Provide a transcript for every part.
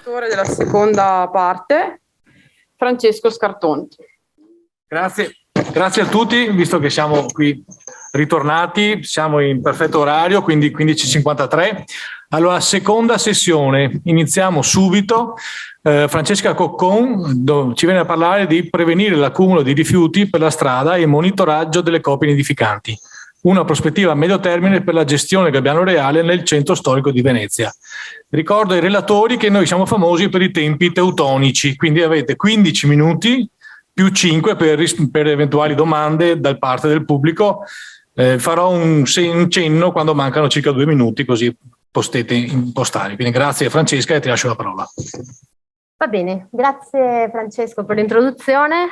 L'autore della seconda parte, Francesco Scartonti. Grazie a tutti, visto che siamo qui ritornati, siamo in perfetto orario, quindi 15:53. Allora, seconda sessione, iniziamo subito. Francesca Coccon ci viene a parlare di prevenire l'accumulo di rifiuti per la strada e il monitoraggio delle copie nidificanti. Una prospettiva a medio termine per la gestione del gabbiano reale nel centro storico di Venezia. Ricordo ai relatori che noi siamo famosi per i tempi teutonici, quindi avete 15 minuti più 5 per eventuali domande da parte del pubblico. Farò un cenno quando mancano circa 2 minuti, così potete impostare. Quindi grazie Francesca e ti lascio la parola. Va bene, grazie Francesco per l'introduzione,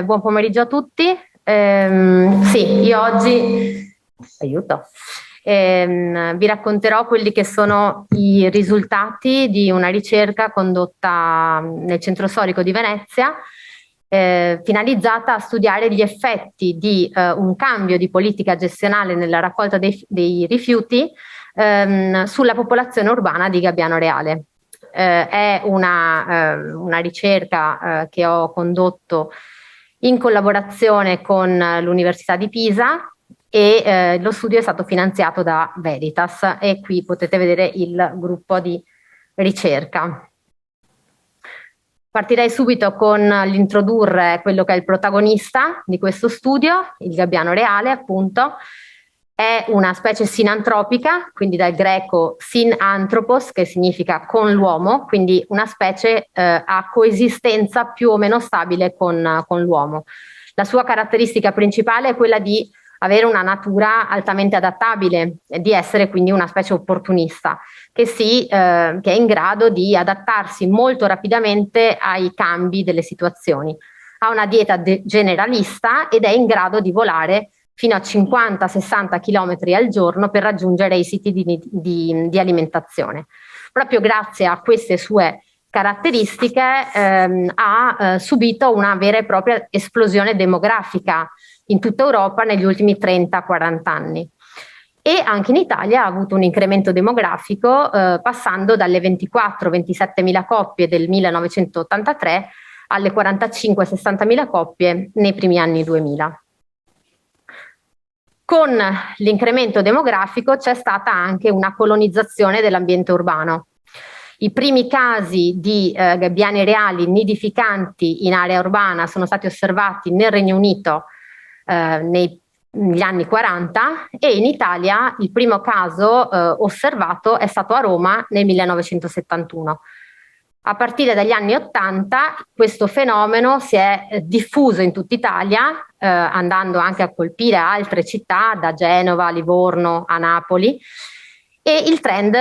buon pomeriggio a tutti. Sì, io oggi vi racconterò quelli che sono i risultati di una ricerca condotta nel centro storico di Venezia, finalizzata a studiare gli effetti di un cambio di politica gestionale nella raccolta dei rifiuti sulla popolazione urbana di Gabbiano Reale. È una ricerca che ho condotto in collaborazione con l'Università di Pisa e lo studio è stato finanziato da Veritas e qui potete vedere il gruppo di ricerca. Partirei subito con l'introdurre quello che è il protagonista di questo studio, il gabbiano reale appunto. È una specie sinantropica, quindi dal greco sinanthropos, che significa con l'uomo, quindi una specie a coesistenza più o meno stabile con l'uomo. La sua caratteristica principale è quella di avere una natura altamente adattabile e di essere quindi una specie opportunista, che è in grado di adattarsi molto rapidamente ai cambi delle situazioni. Ha una dieta generalista ed è in grado di volare fino a 50-60 km al giorno per raggiungere i siti di alimentazione. Proprio grazie a queste sue caratteristiche ha subito una vera e propria esplosione demografica in tutta Europa negli ultimi 30-40 anni. E anche in Italia ha avuto un incremento demografico passando dalle 24-27 mila coppie del 1983 alle 45-60 mila coppie nei primi anni 2000. Con l'incremento demografico c'è stata anche una colonizzazione dell'ambiente urbano. I primi casi di gabbiani reali nidificanti in area urbana sono stati osservati nel Regno Unito negli anni 40 e in Italia il primo caso osservato è stato a Roma nel 1971. A partire dagli anni 80 questo fenomeno si è diffuso in tutta Italia, andando anche a colpire altre città, da Genova a Livorno a Napoli, e il trend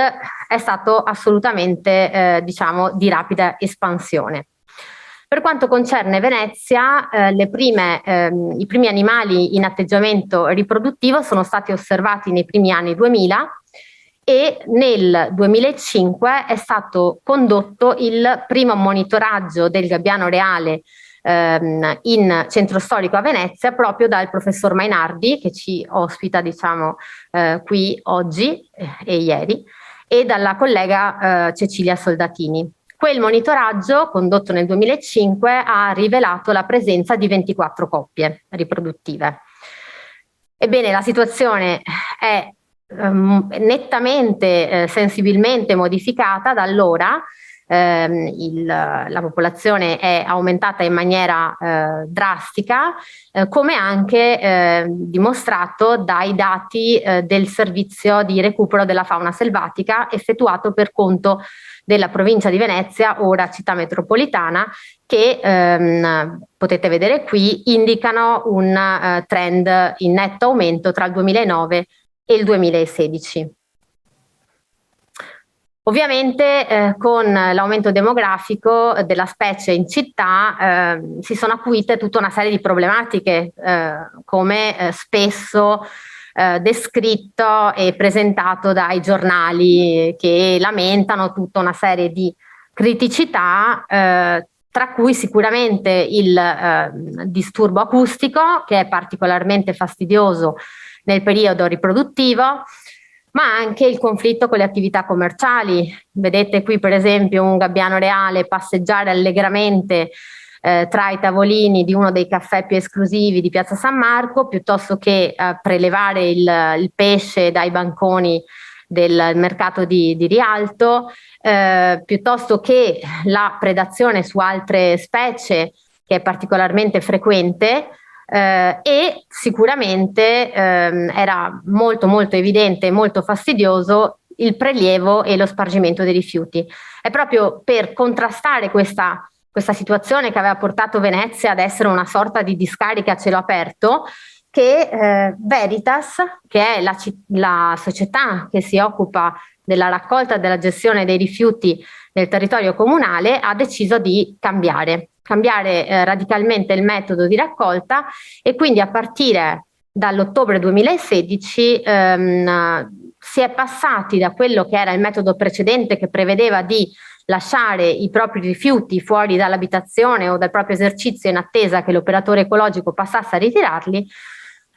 è stato assolutamente di rapida espansione. Per quanto concerne Venezia, i primi animali in atteggiamento riproduttivo sono stati osservati nei primi anni 2000 e nel 2005 è stato condotto il primo monitoraggio del gabbiano reale in centro storico a Venezia proprio dal professor Mainardi, che ci ospita qui oggi e ieri, e dalla collega Cecilia Soldatini. Quel monitoraggio, condotto nel 2005, ha rivelato la presenza di 24 coppie riproduttive. Ebbene, la situazione è nettamente, sensibilmente modificata da allora. La popolazione è aumentata in maniera drastica, come anche dimostrato dai dati del servizio di recupero della fauna selvatica effettuato per conto della provincia di Venezia, ora città metropolitana, che potete vedere qui, indicano un trend in netto aumento tra il 2009 e il 2016. Ovviamente con l'aumento demografico della specie in città si sono acuite tutta una serie di problematiche, come spesso descritto e presentato dai giornali, che lamentano tutta una serie di criticità, tra cui sicuramente il disturbo acustico, che è particolarmente fastidioso nel periodo riproduttivo, ma anche il conflitto con le attività commerciali. Vedete qui per esempio un gabbiano reale passeggiare allegramente tra i tavolini di uno dei caffè più esclusivi di Piazza San Marco, piuttosto che prelevare il pesce dai banconi del mercato di Rialto, piuttosto che la predazione su altre specie, che è particolarmente frequente, e sicuramente era molto molto evidente e molto fastidioso il prelievo e lo spargimento dei rifiuti. È proprio per contrastare questa situazione che aveva portato Venezia ad essere una sorta di discarica a cielo aperto che Veritas, che è la società che si occupa della raccolta e della gestione dei rifiuti nel territorio comunale, ha deciso di cambiare radicalmente il metodo di raccolta, e quindi a partire dall'ottobre 2016 si è passati da quello che era il metodo precedente, che prevedeva di lasciare i propri rifiuti fuori dall'abitazione o dal proprio esercizio in attesa che l'operatore ecologico passasse a ritirarli,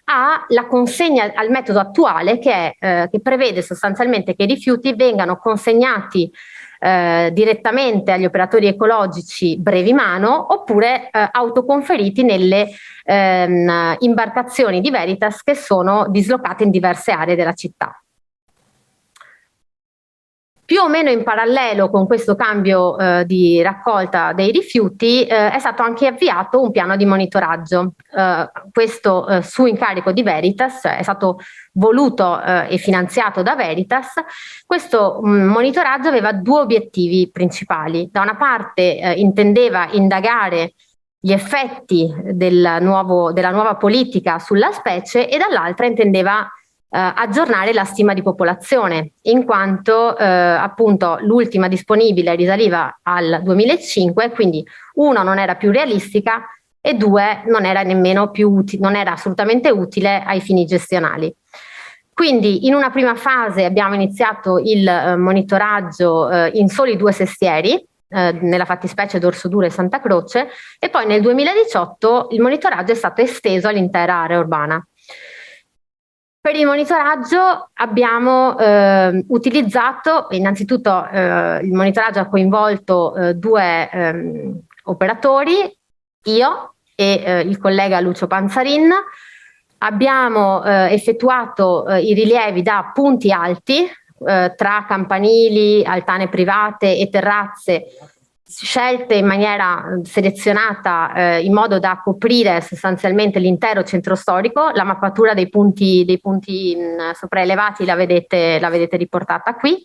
alla consegna, al metodo attuale che prevede sostanzialmente che i rifiuti vengano consegnati direttamente agli operatori ecologici brevi mano, oppure autoconferiti nelle imbarcazioni di Veritas che sono dislocate in diverse aree della città. Più o meno in parallelo con questo cambio di raccolta dei rifiuti è stato anche avviato un piano di monitoraggio. Questo su incarico di Veritas, è stato voluto e finanziato da Veritas. Questo monitoraggio aveva due obiettivi principali. Da una parte intendeva indagare gli effetti della nuova politica sulla specie, e dall'altra intendeva aggiornare la stima di popolazione, in quanto appunto l'ultima disponibile risaliva al 2005, quindi uno, non era più realistica, e due, non era nemmeno più non era assolutamente utile ai fini gestionali. Quindi in una prima fase abbiamo iniziato il monitoraggio in soli 2 sestieri, nella fattispecie d'Orso Duro e Santa Croce, e poi nel 2018 il monitoraggio è stato esteso all'intera area urbana. Per il monitoraggio abbiamo utilizzato, innanzitutto il monitoraggio ha coinvolto 2 operatori, io e il collega Lucio Panzarin. Abbiamo effettuato i rilievi da punti alti, tra campanili, altane private e terrazze, scelte in maniera selezionata in modo da coprire sostanzialmente l'intero centro storico. La mappatura dei punti sopraelevati la vedete riportata qui.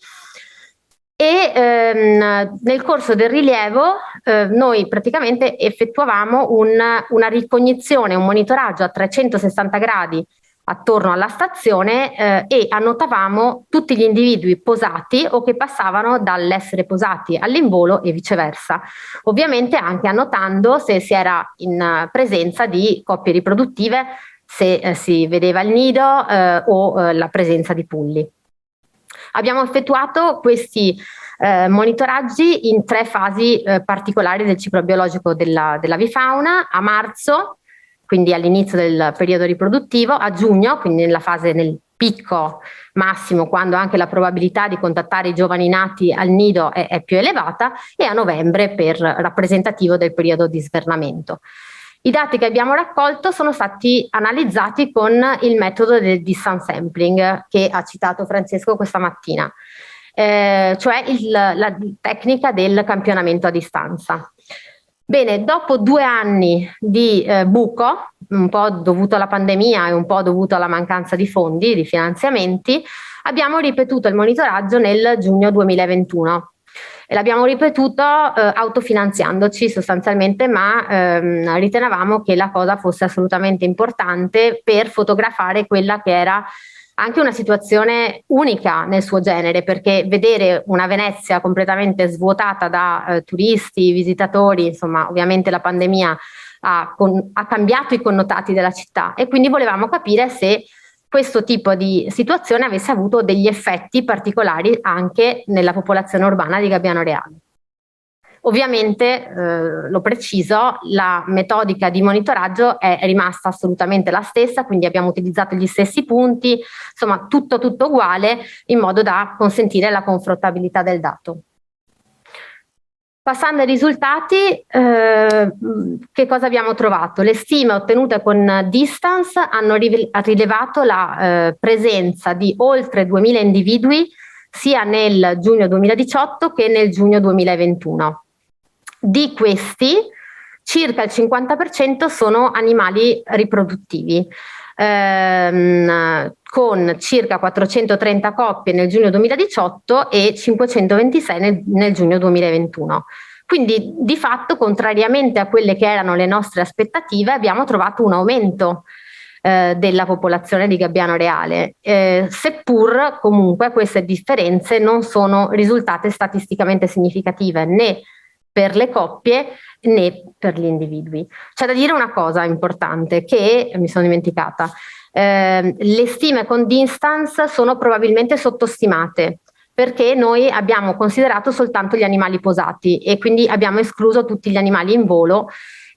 E nel corso del rilievo noi praticamente effettuavamo una ricognizione, un monitoraggio a 360 gradi attorno alla stazione e annotavamo tutti gli individui posati o che passavano dall'essere posati all'involo e viceversa. Ovviamente anche annotando se si era in presenza di coppie riproduttive, se si vedeva il nido o la presenza di pulli. Abbiamo effettuato questi monitoraggi in 3 fasi particolari del ciclo biologico dell'avifauna: a marzo, quindi all'inizio del periodo riproduttivo, a giugno, quindi nel picco massimo, quando anche la probabilità di contattare i giovani nati al nido è più elevata, e a novembre per rappresentativo del periodo di svernamento. I dati che abbiamo raccolto sono stati analizzati con il metodo del distance sampling che ha citato Francesco questa mattina, cioè la tecnica del campionamento a distanza. Bene, dopo 2 anni di buco, un po' dovuto alla pandemia e un po' dovuto alla mancanza di fondi, di finanziamenti, abbiamo ripetuto il monitoraggio nel giugno 2021. E l'abbiamo ripetuto autofinanziandoci sostanzialmente, ma ritenevamo che la cosa fosse assolutamente importante per fotografare quella che era anche una situazione unica nel suo genere, perché vedere una Venezia completamente svuotata da turisti, visitatori, insomma, ovviamente la pandemia ha cambiato i connotati della città, e quindi volevamo capire se questo tipo di situazione avesse avuto degli effetti particolari anche nella popolazione urbana di Gabbiano Reale. Ovviamente, lo preciso, la metodica di monitoraggio è rimasta assolutamente la stessa, quindi abbiamo utilizzato gli stessi punti, insomma tutto uguale, in modo da consentire la confrontabilità del dato. Passando ai risultati, che cosa abbiamo trovato? Le stime ottenute con Distance hanno rilevato la presenza di oltre 2000 individui sia nel giugno 2018 che nel giugno 2021. Di questi, circa il 50% sono animali riproduttivi, con circa 430 coppie nel giugno 2018 e 526 nel giugno 2021. Quindi di fatto, contrariamente a quelle che erano le nostre aspettative, abbiamo trovato un aumento della popolazione di gabbiano reale, seppur comunque queste differenze non sono risultate statisticamente significative né per le coppie né per gli individui. C'è da dire una cosa importante che mi sono dimenticata. Le stime con Distance sono probabilmente sottostimate, perché noi abbiamo considerato soltanto gli animali posati e quindi abbiamo escluso tutti gli animali in volo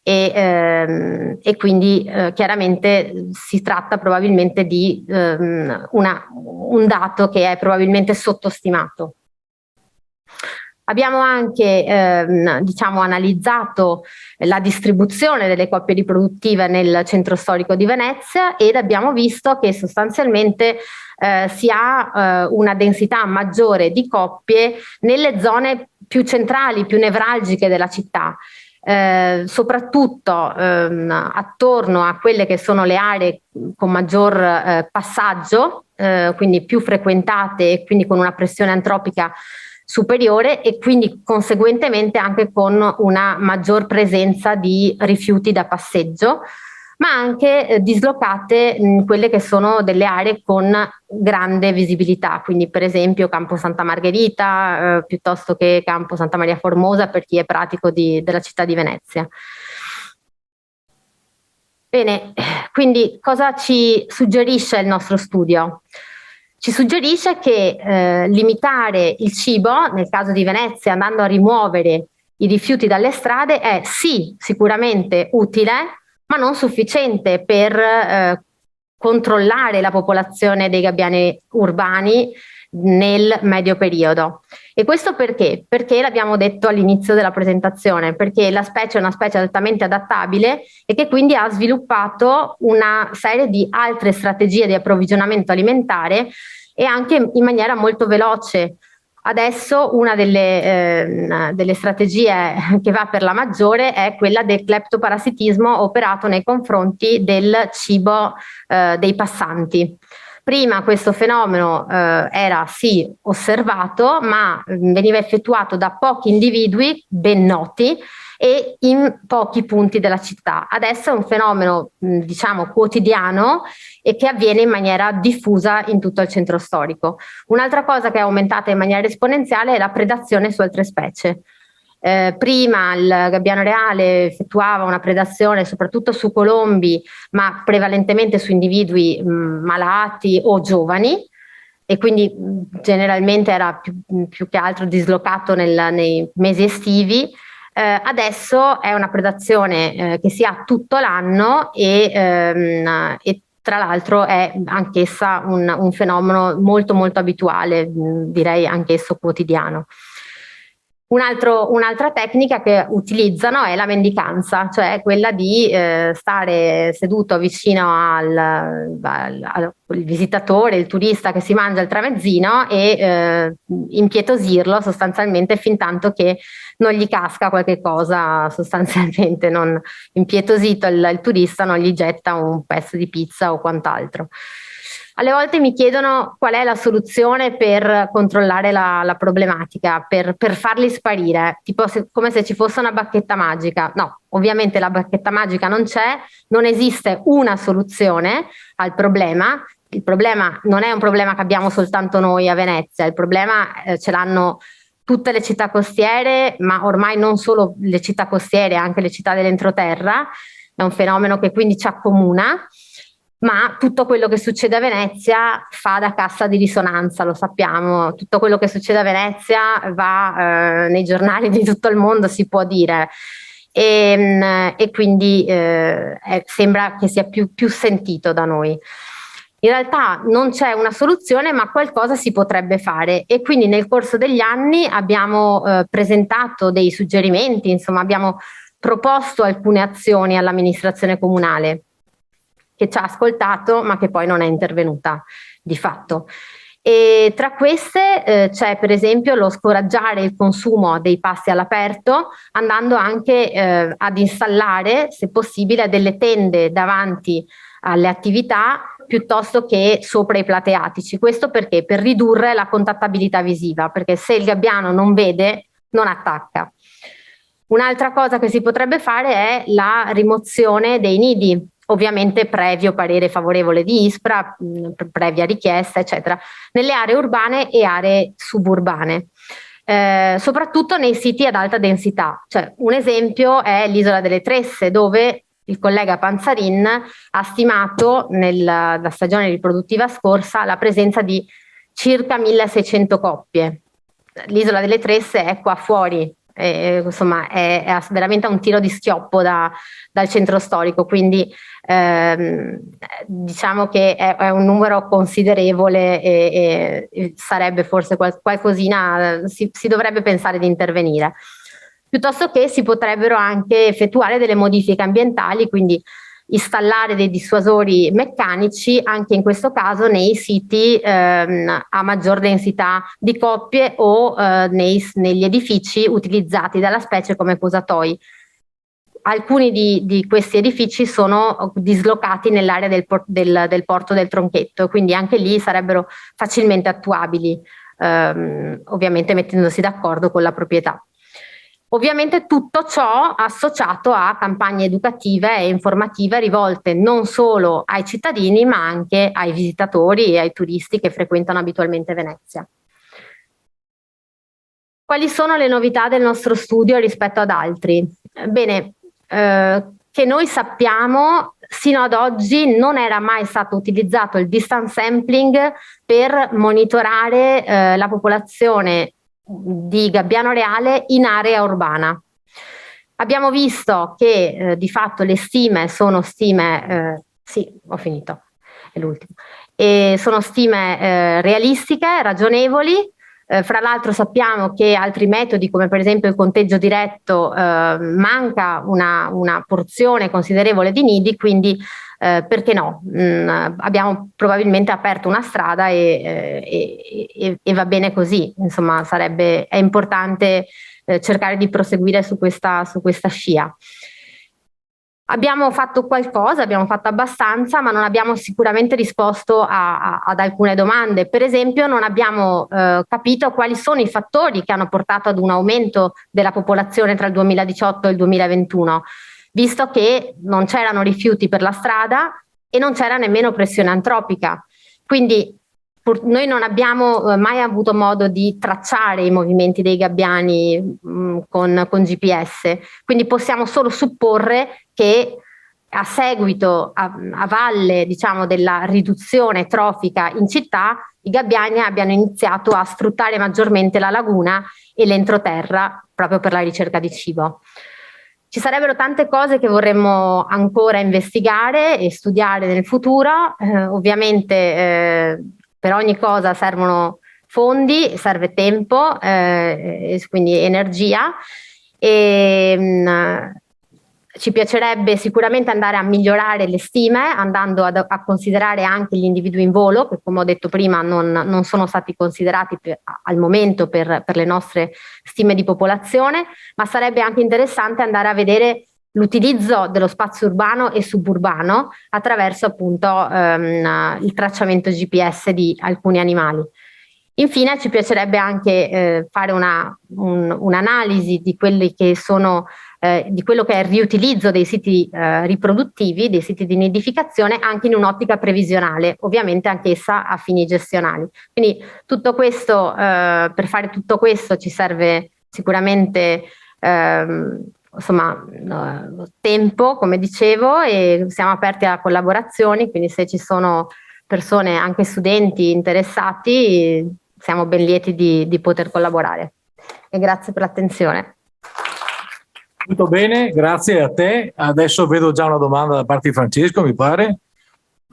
e quindi chiaramente si tratta probabilmente di un dato che è probabilmente sottostimato. Abbiamo anche analizzato la distribuzione delle coppie riproduttive nel centro storico di Venezia ed abbiamo visto che sostanzialmente si ha una densità maggiore di coppie nelle zone più centrali, più nevralgiche della città. Soprattutto attorno a quelle che sono le aree con maggior passaggio, quindi più frequentate e quindi con una pressione antropica superiore e quindi conseguentemente anche con una maggior presenza di rifiuti da passeggio, ma anche dislocate in quelle che sono delle aree con grande visibilità, quindi per esempio Campo Santa Margherita piuttosto che Campo Santa Maria Formosa per chi è pratico della città di Venezia. Bene, quindi cosa ci suggerisce il nostro studio? Ci suggerisce che limitare il cibo, nel caso di Venezia andando a rimuovere i rifiuti dalle strade, è sì sicuramente utile, ma non sufficiente per controllare la popolazione dei gabbiani urbani nel medio periodo. E questo perché? Perché l'abbiamo detto all'inizio della presentazione, perché la specie è una specie altamente adattabile e che quindi ha sviluppato una serie di altre strategie di approvvigionamento alimentare e anche in maniera molto veloce. Adesso una delle strategie che va per la maggiore è quella del cleptoparassitismo operato nei confronti del cibo dei passanti. Prima questo fenomeno era sì osservato, ma veniva effettuato da pochi individui ben noti e in pochi punti della città. Adesso è un fenomeno diciamo quotidiano e che avviene in maniera diffusa in tutto il centro storico. Un'altra cosa che è aumentata in maniera esponenziale è la predazione su altre specie. Prima il gabbiano reale effettuava una predazione soprattutto su colombi, ma prevalentemente su individui malati o giovani, e quindi generalmente era più che altro dislocato nei mesi estivi. Adesso è una predazione che si ha tutto l'anno e tra l'altro è anch'essa un fenomeno molto molto abituale, direi anch'esso quotidiano. Un'altra tecnica che utilizzano è la mendicanza, cioè quella di stare seduto vicino al visitatore, il turista che si mangia il tramezzino e impietosirlo sostanzialmente fin tanto che non gli casca qualche cosa, sostanzialmente non impietosito il turista non gli getta un pezzo di pizza o quant'altro. Alle volte mi chiedono qual è la soluzione per controllare la problematica, per farli sparire, tipo come se ci fosse una bacchetta magica. No, ovviamente la bacchetta magica non c'è, non esiste una soluzione al problema. Il problema non è un problema che abbiamo soltanto noi a Venezia, il problema ce l'hanno tutte le città costiere, ma ormai non solo le città costiere, anche le città dell'entroterra. È un fenomeno che quindi ci accomuna. ma tutto quello che succede a Venezia fa da cassa di risonanza, lo sappiamo, tutto quello che succede a Venezia va nei giornali di tutto il mondo, si può dire, e quindi sembra che sia più sentito da noi. In realtà non c'è una soluzione, ma qualcosa si potrebbe fare, e quindi nel corso degli anni abbiamo presentato dei suggerimenti, insomma abbiamo proposto alcune azioni all'amministrazione comunale, che ci ha ascoltato ma che poi non è intervenuta di fatto. E tra queste c'è per esempio lo scoraggiare il consumo dei pasti all'aperto, andando anche ad installare, se possibile, delle tende davanti alle attività piuttosto che sopra i plateatici. Questo perché? Per ridurre la contattabilità visiva, perché se il gabbiano non vede, non attacca. Un'altra cosa che si potrebbe fare è la rimozione dei nidi, ovviamente previo parere favorevole di ISPRA, previa richiesta, eccetera, nelle aree urbane e aree suburbane, soprattutto nei siti ad alta densità. Cioè, un esempio è l'Isola delle Tresse, dove il collega Panzarin ha stimato nella stagione riproduttiva scorsa la presenza di circa 1600 coppie. L'Isola delle Tresse è qua fuori, insomma è veramente a un tiro di schioppo dal centro storico, quindi diciamo che è un numero considerevole e sarebbe forse qualcosina, si dovrebbe pensare di intervenire. Piuttosto che si potrebbero anche effettuare delle modifiche ambientali, quindi installare dei dissuasori meccanici anche in questo caso nei siti a maggior densità di coppie o negli edifici utilizzati dalla specie come posatoi. Alcuni di questi edifici sono dislocati nell'area del porto del Tronchetto, quindi anche lì sarebbero facilmente attuabili, ovviamente mettendosi d'accordo con la proprietà. Ovviamente tutto ciò associato a campagne educative e informative rivolte non solo ai cittadini ma anche ai visitatori e ai turisti che frequentano abitualmente Venezia. Quali sono le novità del nostro studio rispetto ad altri? Bene, che noi sappiamo, sino ad oggi non era mai stato utilizzato il distance sampling per monitorare la popolazione di gabbiano reale in area urbana. Abbiamo visto che di fatto le stime sono stime, sì, ho finito, è l'ultimo, e sono stime realistiche, ragionevoli. Fra l'altro sappiamo che altri metodi come per esempio il conteggio diretto manca una porzione considerevole di nidi, quindi perché no? Abbiamo probabilmente aperto una strada e va bene così, insomma è importante cercare di proseguire su questa scia. Abbiamo fatto qualcosa, abbiamo fatto abbastanza, ma non abbiamo sicuramente risposto ad alcune domande. Per esempio non abbiamo capito quali sono i fattori che hanno portato ad un aumento della popolazione tra il 2018 e il 2021, visto che non c'erano rifiuti per la strada e non c'era nemmeno pressione antropica. Quindi noi non abbiamo mai avuto modo di tracciare i movimenti dei gabbiani con GPS, quindi possiamo solo supporre che a seguito, a valle diciamo, della riduzione trofica in città, i gabbiani abbiano iniziato a sfruttare maggiormente la laguna e l'entroterra proprio per la ricerca di cibo. Ci sarebbero tante cose che vorremmo ancora investigare e studiare nel futuro, ovviamente per ogni cosa servono fondi, serve tempo, quindi energia, e ci piacerebbe sicuramente andare a migliorare le stime, andando a considerare anche gli individui in volo, che come ho detto prima non sono stati considerati al momento per le nostre stime di popolazione, ma sarebbe anche interessante andare a vedere l'utilizzo dello spazio urbano e suburbano attraverso appunto il tracciamento GPS di alcuni animali. Infine ci piacerebbe anche fare un'analisi di quelli che sono di quello che è il riutilizzo dei siti riproduttivi, dei siti di nidificazione, anche in un'ottica previsionale, ovviamente anch'essa a fini gestionali. Quindi tutto questo, per fare tutto questo ci serve sicuramente insomma, tempo, come dicevo, e siamo aperti a collaborazioni, quindi se ci sono persone, anche studenti interessati, siamo ben lieti di poter collaborare. E grazie per l'attenzione. Molto bene, grazie a te. Adesso vedo già una domanda da parte di Francesco, mi pare.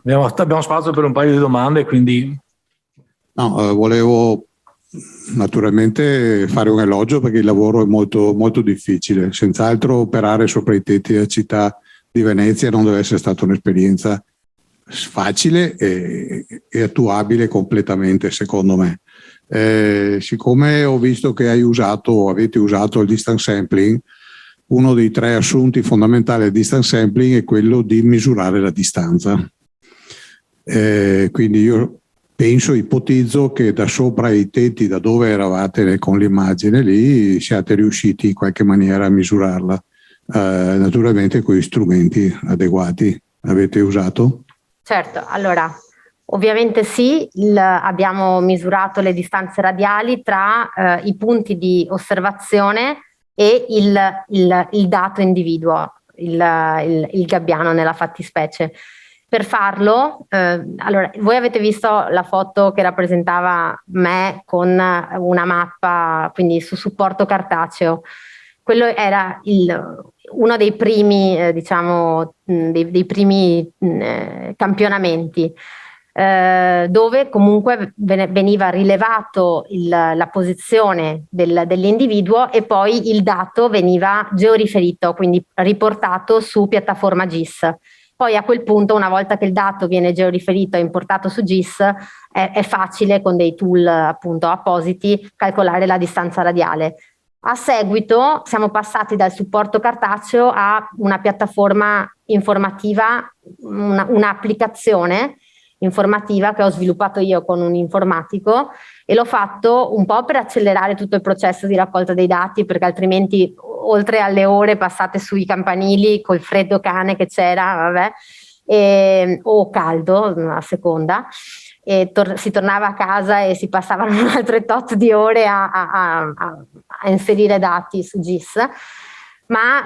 Abbiamo spazio per un paio di domande, quindi... No, volevo naturalmente fare un elogio perché il lavoro è molto, molto difficile. Senz'altro operare sopra i tetti della città di Venezia non deve essere stata un'esperienza facile e attuabile completamente, secondo me. Siccome ho visto che avete usato il distance sampling, uno dei 3 assunti fondamentali del distance sampling è quello di misurare la distanza. Quindi io ipotizzo che da sopra i tetti, da dove eravate con l'immagine lì, siate riusciti in qualche maniera a misurarla, naturalmente con gli strumenti adeguati. Avete usato? Certo, allora ovviamente sì, abbiamo misurato le distanze radiali tra i punti di osservazione e il dato individuo, il gabbiano nella fattispecie. Per farlo, allora, voi avete visto la foto che rappresentava me con una mappa, quindi su supporto cartaceo. Quello era uno dei primi, diciamo, dei primi campionamenti, dove comunque veniva rilevato la posizione dell'individuo e poi il dato veniva georiferito, quindi riportato su piattaforma GIS. Poi a quel punto, una volta che il dato viene georiferito e importato su GIS, è facile con dei tool appunto appositi calcolare la distanza radiale. A seguito siamo passati dal supporto cartaceo a una piattaforma informativa, un'applicazione informativa che ho sviluppato io con un informatico, e l'ho fatto un po' per accelerare tutto il processo di raccolta dei dati, perché altrimenti, oltre alle ore passate sui campanili col freddo cane che c'era, o caldo a seconda, e si tornava a casa e si passavano altre tot di ore a inserire dati su GIS, ma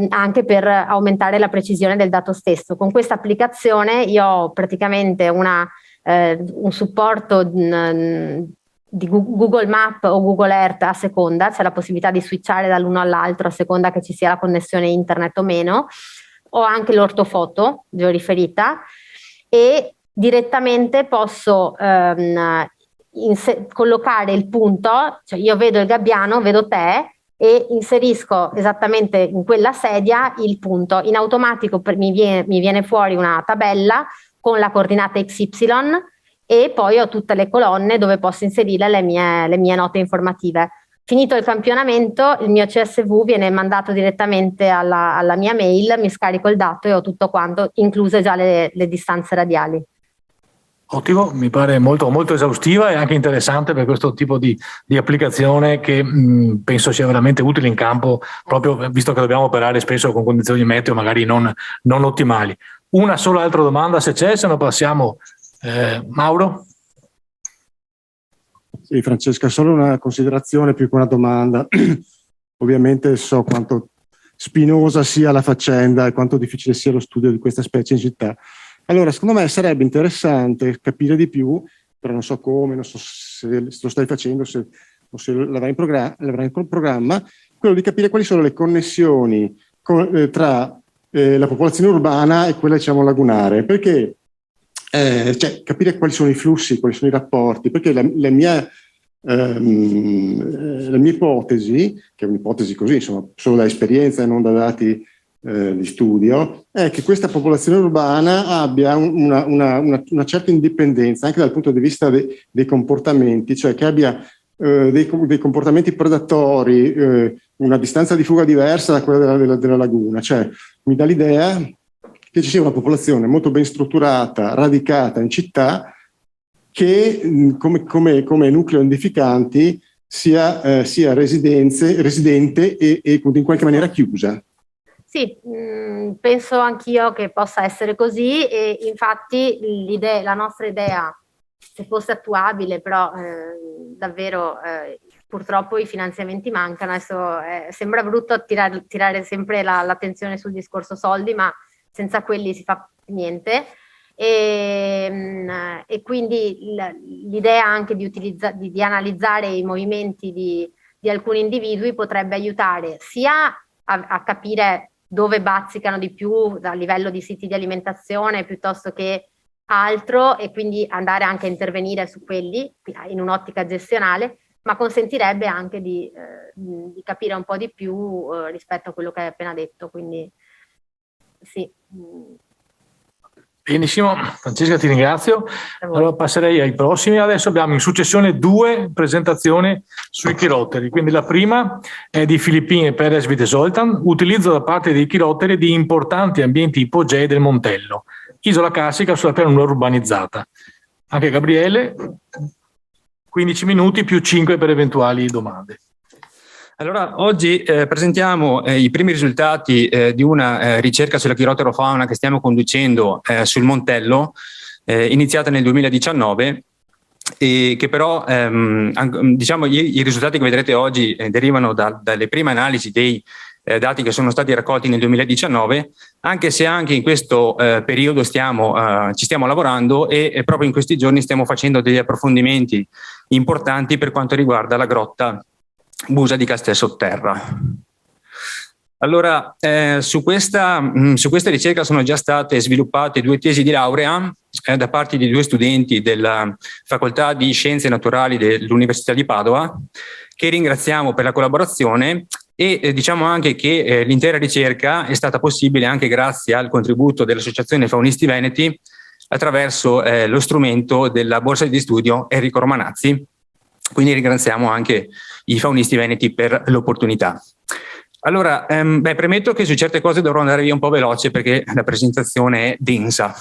anche per aumentare la precisione del dato stesso. Con questa applicazione io ho praticamente un supporto di Google Map o Google Earth a seconda, c'è la possibilità di switchare dall'uno all'altro a seconda che ci sia la connessione internet o meno. Ho anche l'ortofoto georiferita e direttamente posso collocare il punto, cioè io vedo il gabbiano, vedo te, e inserisco esattamente in quella sedia il punto. In automatico mi viene fuori una tabella con la coordinata XY e poi ho tutte le colonne dove posso inserire le mie note informative. Finito il campionamento, il mio CSV viene mandato direttamente alla mia mail, mi scarico il dato e ho tutto quanto, incluse già le distanze radiali. Ottimo, mi pare molto, molto esaustiva e anche interessante per questo tipo di applicazione che penso sia veramente utile in campo, proprio visto che dobbiamo operare spesso con condizioni meteo magari non ottimali. Una sola altra domanda se c'è, se no passiamo. Mauro? Sì, Francesca, solo una considerazione più che una domanda. Ovviamente so quanto spinosa sia la faccenda e quanto difficile sia lo studio di questa specie in città. Allora, secondo me sarebbe interessante capire di più, però non so come, non so se lo stai facendo o se l'avrai in programma, quello di capire quali sono le connessioni tra la popolazione urbana e quella, diciamo, lagunare, perché cioè, capire quali sono i flussi, quali sono i rapporti, perché la mia ipotesi, che è un'ipotesi così, insomma, solo da esperienza e non da dati di studio, è che questa popolazione urbana abbia una certa indipendenza anche dal punto di vista dei comportamenti, cioè che abbia dei comportamenti predatori, una distanza di fuga diversa da quella della laguna. Cioè, mi dà l'idea che ci sia una popolazione molto ben strutturata, radicata in città, che come nucleo nidificanti sia residente e in qualche maniera chiusa. Sì, penso anch'io che possa essere così, e infatti la nostra idea, se fosse attuabile, però davvero purtroppo i finanziamenti mancano. Adesso sembra brutto tirare sempre l'attenzione sul discorso soldi, ma senza quelli si fa niente. E quindi l'idea anche di analizzare i movimenti di alcuni individui potrebbe aiutare sia a capire dove bazzicano di più a livello di siti di alimentazione piuttosto che altro, e quindi andare anche a intervenire su quelli in un'ottica gestionale, ma consentirebbe anche di capire un po' di più rispetto a quello che hai appena detto. Quindi sì. Benissimo, Francesca, ti ringrazio. Allora passerei ai prossimi. Adesso abbiamo in successione 2 presentazioni sui chirotteri. Quindi la prima è di Filippin e Perez Videsoltan, utilizzo da parte dei chirotteri di importanti ambienti ipogei del Montello, isola classica sulla pianura urbanizzata. Anche Gabriele, 15 minuti più 5 per eventuali domande. Allora, oggi presentiamo i primi risultati di una ricerca sulla chirotterofauna che stiamo conducendo sul Montello, iniziata nel 2019, e che però diciamo i risultati che vedrete oggi derivano dalle prime analisi dei dati che sono stati raccolti nel 2019, anche se anche in questo periodo ci stiamo lavorando e proprio in questi giorni stiamo facendo degli approfondimenti importanti per quanto riguarda la grotta Busa di Castelsotterra. Allora, su questa ricerca sono già state sviluppate 2 tesi di laurea da parte di 2 studenti della Facoltà di Scienze Naturali dell'Università di Padova, che ringraziamo per la collaborazione, e diciamo anche che l'intera ricerca è stata possibile anche grazie al contributo dell'Associazione Faunisti Veneti attraverso lo strumento della borsa di studio Enrico Romanazzi. Quindi ringraziamo anche i faunisti veneti per l'opportunità. Allora, premetto che su certe cose dovrò andare via un po' veloce perché la presentazione è densa.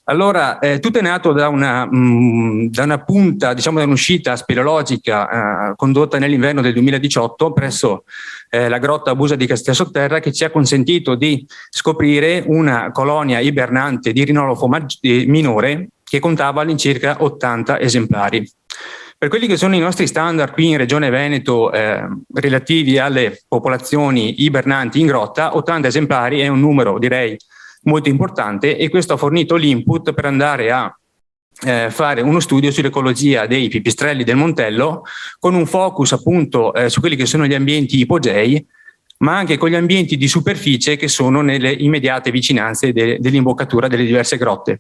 Allora, tutto è nato da una punta, diciamo da un'uscita speleologica condotta nell'inverno del 2018 presso la grotta Busa di Castelsotterra, che ci ha consentito di scoprire una colonia ibernante di rinolofo minore che contava all'incirca 80 esemplari. Per quelli che sono i nostri standard qui in Regione Veneto relativi alle popolazioni ibernanti in grotta, 80 esemplari è un numero, direi, molto importante, e questo ha fornito l'input per andare a fare uno studio sull'ecologia dei pipistrelli del Montello, con un focus appunto su quelli che sono gli ambienti ipogei, ma anche con gli ambienti di superficie che sono nelle immediate vicinanze dell'imboccatura delle diverse grotte.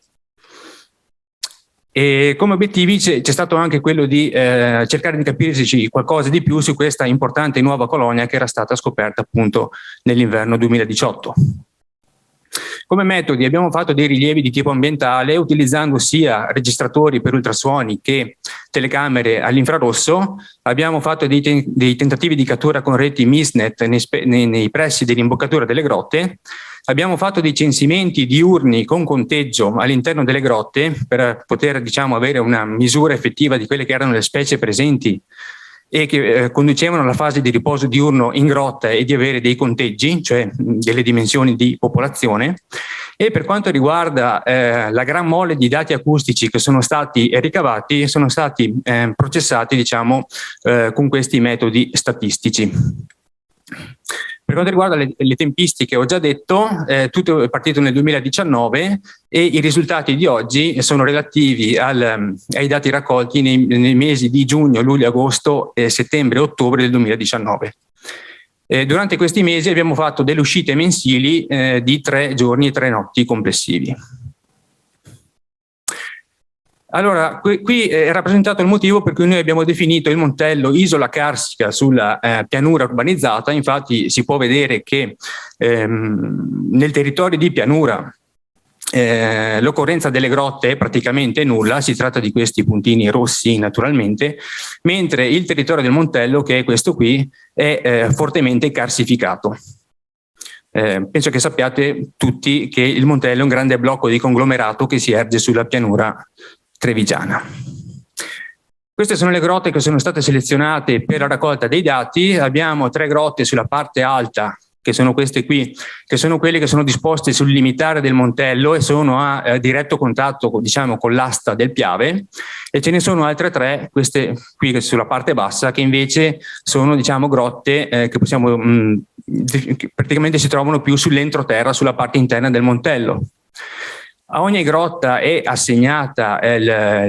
E come obiettivi c'è stato anche quello di cercare di capirci qualcosa di più su questa importante nuova colonia che era stata scoperta appunto nell'inverno 2018. Come metodi abbiamo fatto dei rilievi di tipo ambientale utilizzando sia registratori per ultrasuoni che telecamere all'infrarosso. Abbiamo fatto dei tentativi di cattura con reti MISNET nei pressi dell'imboccatura delle grotte. Abbiamo fatto dei censimenti diurni con conteggio all'interno delle grotte per poter, diciamo, avere una misura effettiva di quelle che erano le specie presenti e che conducevano alla fase di riposo diurno in grotta, e di avere dei conteggi, cioè delle dimensioni di popolazione. E per quanto riguarda la gran mole di dati acustici che sono stati ricavati, sono stati processati, diciamo, con questi metodi statistici. Per quanto riguarda le tempistiche, ho già detto, tutto è partito nel 2019 e i risultati di oggi sono relativi ai dati raccolti nei mesi di giugno, luglio, agosto, settembre e ottobre del 2019. Durante questi mesi abbiamo fatto delle uscite mensili di 3 giorni e 3 notti complessivi. Allora, qui è rappresentato il motivo per cui noi abbiamo definito il Montello isola carsica sulla pianura urbanizzata. Infatti si può vedere che nel territorio di pianura l'occorrenza delle grotte è praticamente nulla, si tratta di questi puntini rossi naturalmente, mentre il territorio del Montello, che è questo qui, è fortemente carsificato. Penso che sappiate tutti che il Montello è un grande blocco di conglomerato che si erge sulla pianura trevigiana. Queste sono le grotte che sono state selezionate per la raccolta dei dati. Abbiamo 3 grotte sulla parte alta che sono queste qui, che sono quelle che sono disposte sul limitare del Montello e sono a diretto contatto, diciamo, con l'asta del Piave, e ce ne sono altre 3, queste qui che sulla parte bassa, che invece sono, diciamo, grotte che possiamo, che praticamente si trovano più sull'entroterra, sulla parte interna del Montello. A ogni grotta è assegnata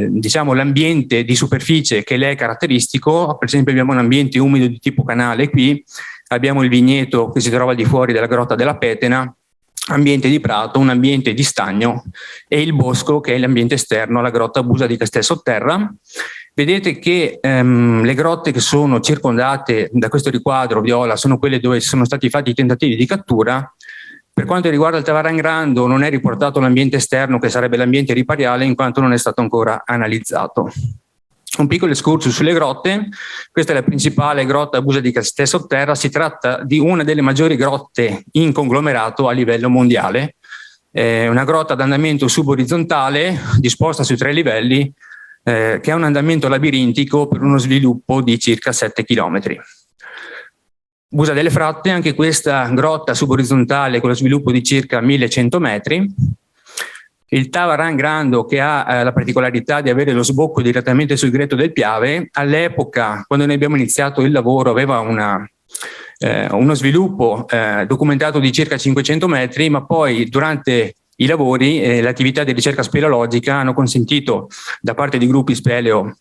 diciamo, l'ambiente di superficie che le è caratteristico. Per esempio abbiamo un ambiente umido di tipo canale qui, abbiamo il vigneto che si trova al di fuori della grotta della Petena, ambiente di prato, un ambiente di stagno e il bosco che è l'ambiente esterno alla grotta Busa di Castel Sotterra. Vedete che le grotte che sono circondate da questo riquadro viola sono quelle dove sono stati fatti i tentativi di cattura. Per quanto riguarda il Tavarangrando non è riportato l'ambiente esterno che sarebbe l'ambiente ripariale in quanto non è stato ancora analizzato. Un piccolo excursus sulle grotte. Questa è la principale grotta Busa di Castel Sotterra. Si tratta di una delle maggiori grotte in conglomerato a livello mondiale. Una grotta ad andamento suborizzontale disposta su 3 livelli che ha un andamento labirintico per uno sviluppo di circa 7 km. Busa delle Fratte, anche questa grotta suborizzontale con lo sviluppo di circa 1100 metri. Il Tavarangrando, che ha la particolarità di avere lo sbocco direttamente sul Greto del Piave, all'epoca, quando noi abbiamo iniziato il lavoro, aveva uno sviluppo documentato di circa 500 metri, ma poi durante i lavori e l'attività di ricerca speleologica hanno consentito da parte di gruppi speleo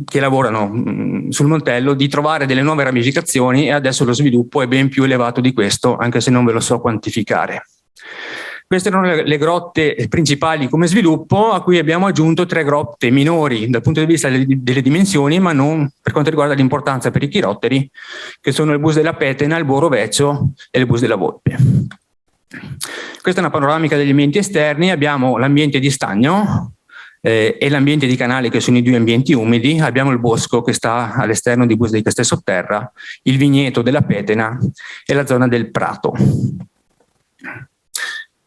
che lavorano sul Montello di trovare delle nuove ramificazioni e adesso lo sviluppo è ben più elevato di questo, anche se non ve lo so quantificare. Queste erano le grotte principali come sviluppo, a cui abbiamo aggiunto 3 grotte minori dal punto di vista delle dimensioni, ma non per quanto riguarda l'importanza per i chirotteri, che sono il Bus della Petena, il Boro Vecchio e il Bus della Volpe. Questa è una panoramica degli ambienti esterni. Abbiamo l'ambiente di stagno e l'ambiente di canale, che sono i 2 ambienti umidi. Abbiamo il bosco che sta all'esterno di Busa di Castel Sotterra, il vigneto della Petena e la zona del prato.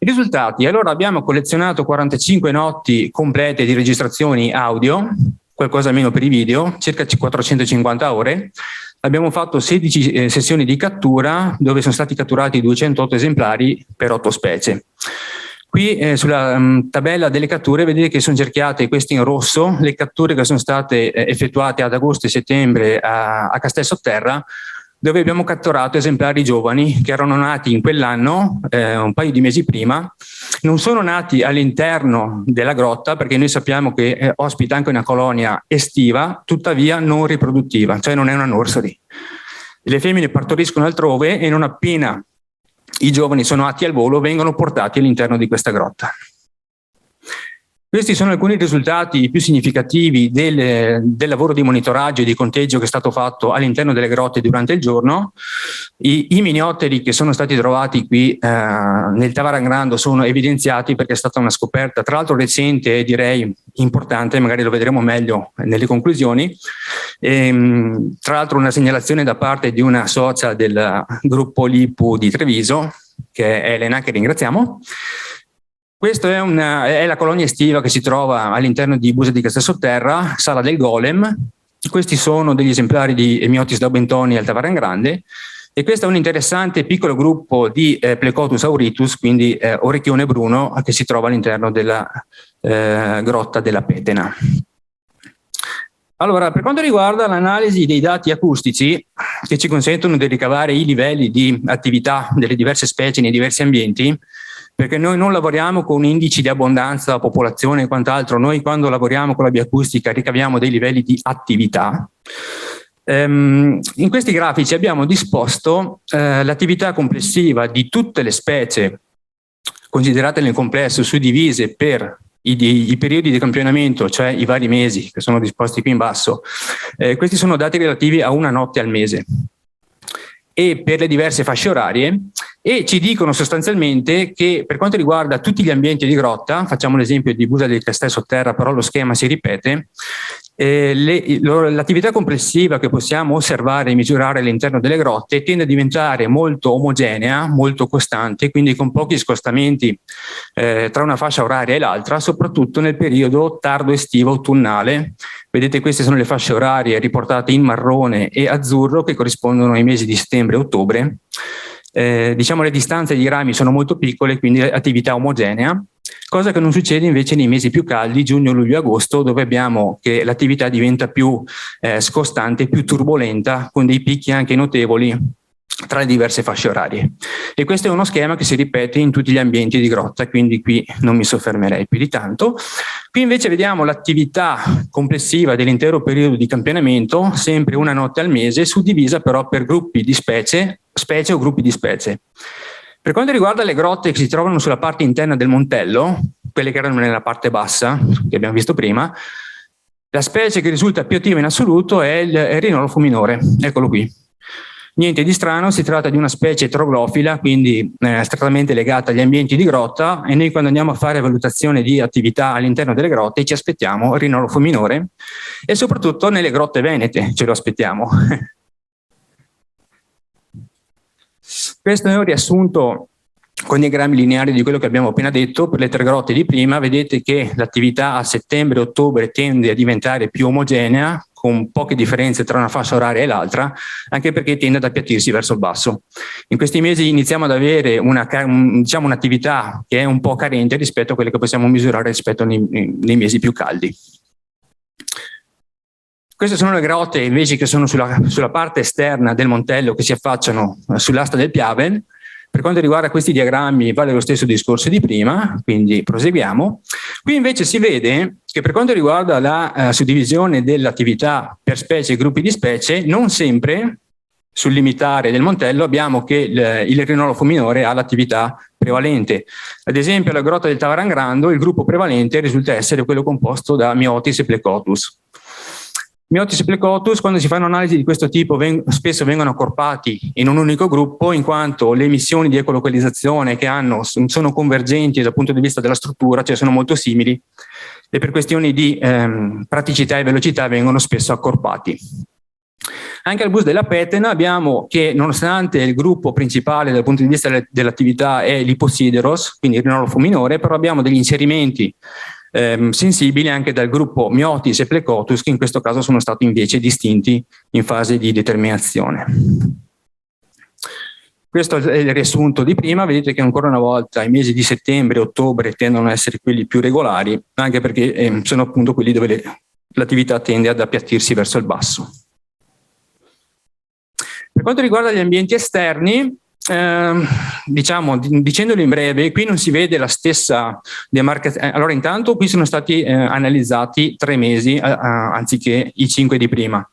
I risultati. Allora abbiamo collezionato 45 notti complete di registrazioni audio, qualcosa meno per i video, circa 450 ore. Abbiamo fatto 16 sessioni di cattura dove sono stati catturati 208 esemplari per 8 specie. Qui sulla tabella delle catture vedete che sono cerchiate, queste in rosso, le catture che sono state effettuate ad agosto e settembre a Castel Sotterra, dove abbiamo catturato esemplari giovani che erano nati in quell'anno, un paio di mesi prima. Non sono nati all'interno della grotta perché noi sappiamo che ospita anche una colonia estiva, tuttavia non riproduttiva, cioè non è una nursery. Le femmine partoriscono altrove e non appena i giovani sono atti al volo vengono portati all'interno di questa grotta. Questi sono alcuni risultati più significativi del lavoro di monitoraggio e di conteggio che è stato fatto all'interno delle grotte durante il giorno. I miniotteri che sono stati trovati qui nel Tavarangrando sono evidenziati perché è stata una scoperta, tra l'altro recente e direi importante, magari lo vedremo meglio nelle conclusioni. Tra l'altro una segnalazione da parte di una socia del gruppo LIPU di Treviso, che è Elena, che ringraziamo. Questa è la colonia estiva che si trova all'interno di Busa di Castel Sotterra, Sala del Golem. Questi sono degli esemplari di Hemiotis daubentoni al Tavarangrande e questo è un interessante piccolo gruppo di Plecotus auritus, quindi orecchione bruno, che si trova all'interno della grotta della Petena. Allora, per quanto riguarda l'analisi dei dati acustici che ci consentono di ricavare i livelli di attività delle diverse specie nei diversi ambienti, perché noi non lavoriamo con indici di abbondanza, popolazione e quant'altro, noi quando lavoriamo con la bioacustica ricaviamo dei livelli di attività. In questi grafici abbiamo disposto l'attività complessiva di tutte le specie considerate nel complesso suddivise per i periodi di campionamento, cioè i vari mesi che sono disposti qui in basso. Questi sono dati relativi a una notte al mese e per le diverse fasce orarie, e ci dicono sostanzialmente che per quanto riguarda tutti gli ambienti di grotta, facciamo l'esempio di Busa del Castel Sotterra, però lo schema si ripete, l'attività complessiva che possiamo osservare e misurare all'interno delle grotte tende a diventare molto omogenea, molto costante, quindi con pochi scostamenti tra una fascia oraria e l'altra, soprattutto nel periodo tardo estivo autunnale. Vedete, queste sono le fasce orarie riportate in marrone e azzurro che corrispondono ai mesi di settembre e ottobre. diciamo le distanze di rami sono molto piccole, quindi attività omogenea, cosa che non succede invece nei mesi più caldi, giugno, luglio, agosto, dove abbiamo che l'attività diventa più scostante, più turbolenta, con dei picchi anche notevoli tra le diverse fasce orarie. E questo è uno schema che si ripete in tutti gli ambienti di grotta, quindi qui non mi soffermerei più di tanto. Qui invece vediamo l'attività complessiva dell'intero periodo di campionamento, sempre una notte al mese, suddivisa però per gruppi di specie o gruppi di specie. Per quanto riguarda le grotte che si trovano sulla parte interna del Montello, quelle che erano nella parte bassa, che abbiamo visto prima, la specie che risulta più attiva in assoluto è il rinolofo minore, eccolo qui. Niente di strano, si tratta di una specie troglofila, quindi strettamente legata agli ambienti di grotta, e noi quando andiamo a fare valutazione di attività all'interno delle grotte ci aspettiamo il rinolofo minore, e soprattutto nelle grotte venete ce lo aspettiamo. Questo è un riassunto con diagrammi lineari di quello che abbiamo appena detto. Per le 3 grotte di prima vedete che l'attività a settembre e ottobre tende a diventare più omogenea, con poche differenze tra una fascia oraria e l'altra, anche perché tende ad appiattirsi verso il basso. In questi mesi iniziamo ad avere un'attività che è un po' carente rispetto a quelle che possiamo misurare rispetto nei mesi più caldi. Queste sono le grotte invece che sono sulla parte esterna del Montello, che si affacciano sull'asta del Piave. Per quanto riguarda questi diagrammi vale lo stesso discorso di prima, quindi proseguiamo. Qui invece si vede che per quanto riguarda la suddivisione dell'attività per specie e gruppi di specie, non sempre sul limitare del Montello abbiamo che il rinolofo minore ha l'attività prevalente. Ad esempio alla grotta del Tavarangrando il gruppo prevalente risulta essere quello composto da Myotis e Plecotus. Myotis e Plecotus, quando si fanno analisi di questo tipo, spesso vengono accorpati in un unico gruppo, in quanto le emissioni di ecolocalizzazione che hanno sono convergenti dal punto di vista della struttura, cioè sono molto simili, e per questioni di praticità e velocità vengono spesso accorpati. Anche al bus della Petena abbiamo che, nonostante il gruppo principale dal punto di vista dell'attività è l'Hiposideros, quindi il rinolofo minore, però abbiamo degli inserimenti sensibili anche dal gruppo Myotis e Plecotus, che in questo caso sono stati invece distinti in fase di determinazione. Questo è il riassunto di prima. Vedete che ancora una volta i mesi di settembre e ottobre tendono ad essere quelli più regolari, anche perché sono appunto quelli dove l'attività tende ad appiattirsi verso il basso. Per quanto riguarda gli ambienti esterni, dicendolo in breve, qui non si vede la stessa demarcazione. Allora, intanto qui sono stati analizzati 3 mesi anziché i 5 di prima,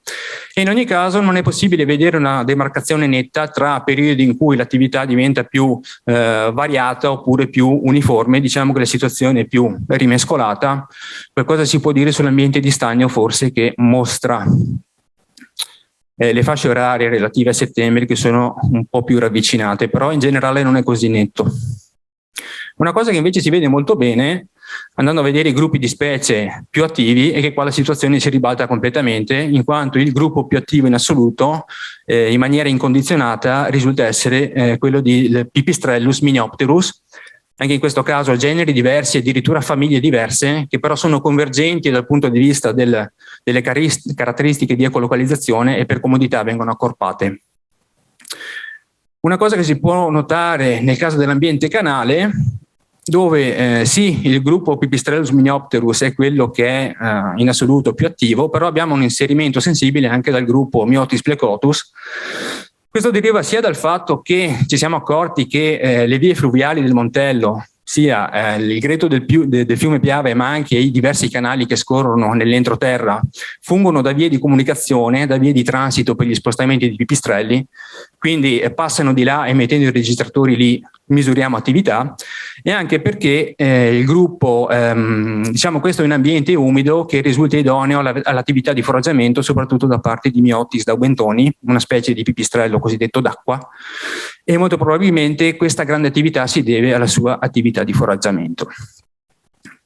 e in ogni caso non è possibile vedere una demarcazione netta tra periodi in cui l'attività diventa più variata oppure più uniforme. Diciamo che la situazione è più rimescolata. Qualcosa si può dire sull'ambiente di stagno, forse, che mostra le fasce orarie relative a settembre che sono un po' più ravvicinate, però in generale non è così netto. Una cosa che invece si vede molto bene andando a vedere i gruppi di specie più attivi è che qua la situazione si ribalta completamente, in quanto il gruppo più attivo in assoluto in maniera incondizionata risulta essere quello di Pipistrellus miniopterus. Anche in questo caso generi diversi, addirittura famiglie diverse, che però sono convergenti dal punto di vista delle caratteristiche di ecolocalizzazione e per comodità vengono accorpate. Una cosa che si può notare nel caso dell'ambiente canale, dove sì, il gruppo Pipistrellus miniopterus è quello che è in assoluto più attivo, però abbiamo un inserimento sensibile anche dal gruppo Myotis plecotus. Questo deriva sia dal fatto che ci siamo accorti che le vie fluviali del Montello, sia il greto del fiume Piave, ma anche i diversi canali che scorrono nell'entroterra, fungono da vie di comunicazione, da vie di transito per gli spostamenti di pipistrelli, quindi passano di là e mettendo i registratori lì misuriamo attività, e anche perché il gruppo, diciamo questo è un ambiente umido che risulta idoneo all'attività di foraggiamento, soprattutto da parte di Myotis dauwentoni, una specie di pipistrello cosiddetto d'acqua, e molto probabilmente questa grande attività si deve alla sua attività di foraggiamento.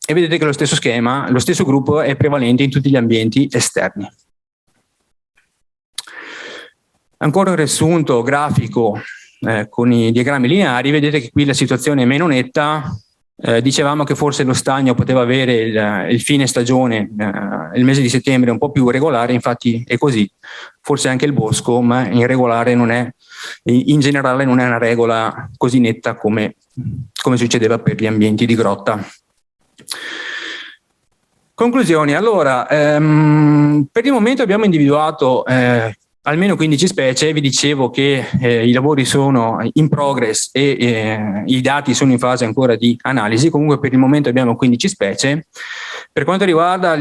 E vedete che lo stesso schema, lo stesso gruppo è prevalente in tutti gli ambienti esterni. Ancora un riassunto grafico con i diagrammi lineari. Vedete che qui la situazione è meno netta, Dicevamo che forse lo stagno poteva avere il fine stagione, il mese di settembre un po' più regolare, infatti è così, forse anche il bosco, ma in generale non è una regola così netta come succedeva per gli ambienti di grotta. Conclusioni. Allora, per il momento abbiamo individuato almeno 15 specie. Vi dicevo che i lavori sono in progress e i dati sono in fase ancora di analisi. Comunque per il momento abbiamo 15 specie. Per quanto riguarda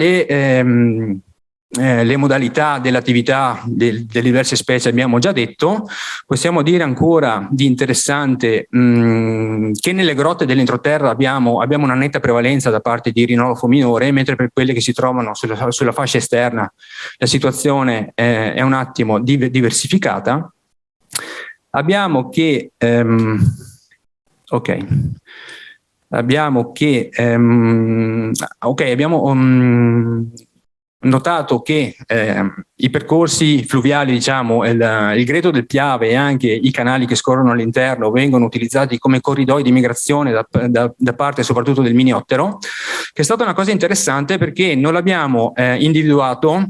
le modalità dell'attività delle diverse specie abbiamo già detto. Possiamo dire ancora di interessante che nelle grotte dell'entroterra abbiamo una netta prevalenza da parte di rinolofo minore, mentre per quelle che si trovano sulla fascia esterna la situazione è un attimo diversificata. Abbiamo notato che i percorsi fluviali, diciamo, il greto del Piave e anche i canali che scorrono all'interno vengono utilizzati come corridoi di migrazione da parte soprattutto del miniottero, che è stata una cosa interessante perché non l'abbiamo individuato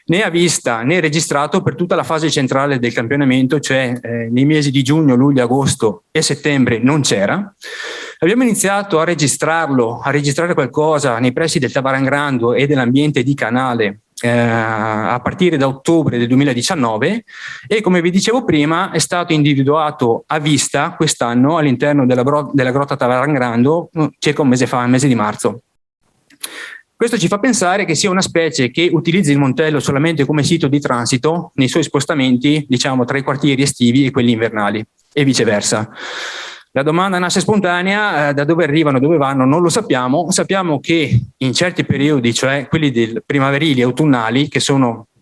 né a vista né registrato per tutta la fase centrale del campionamento, cioè nei mesi di giugno, luglio, agosto e settembre non c'era. Abbiamo iniziato a registrare qualcosa nei pressi del Tabarangrando e dell'ambiente di canale a partire da ottobre del 2019 e, come vi dicevo prima, è stato individuato a vista quest'anno all'interno della grotta Tabarangrando circa un mese fa, il mese di marzo. Questo ci fa pensare che sia una specie che utilizzi il Montello solamente come sito di transito nei suoi spostamenti, diciamo, tra i quartieri estivi e quelli invernali e viceversa. La domanda nasce spontanea, da dove arrivano, dove vanno, non lo sappiamo. Sappiamo che in certi periodi, cioè quelli primaverili e autunnali, che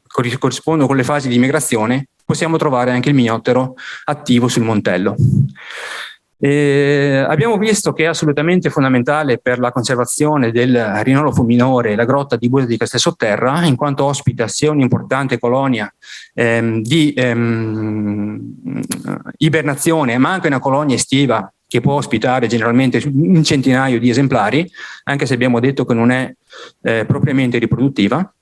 corrispondono con le fasi di migrazione, possiamo trovare anche il mignottero attivo sul Montello. Abbiamo visto che è assolutamente fondamentale per la conservazione del rinolofo minore la grotta di Busa di Castelsotterra, in quanto ospita sia un'importante colonia di ibernazione, ma anche una colonia estiva che può ospitare generalmente un centinaio di esemplari, anche se abbiamo detto che non è propriamente riproduttiva.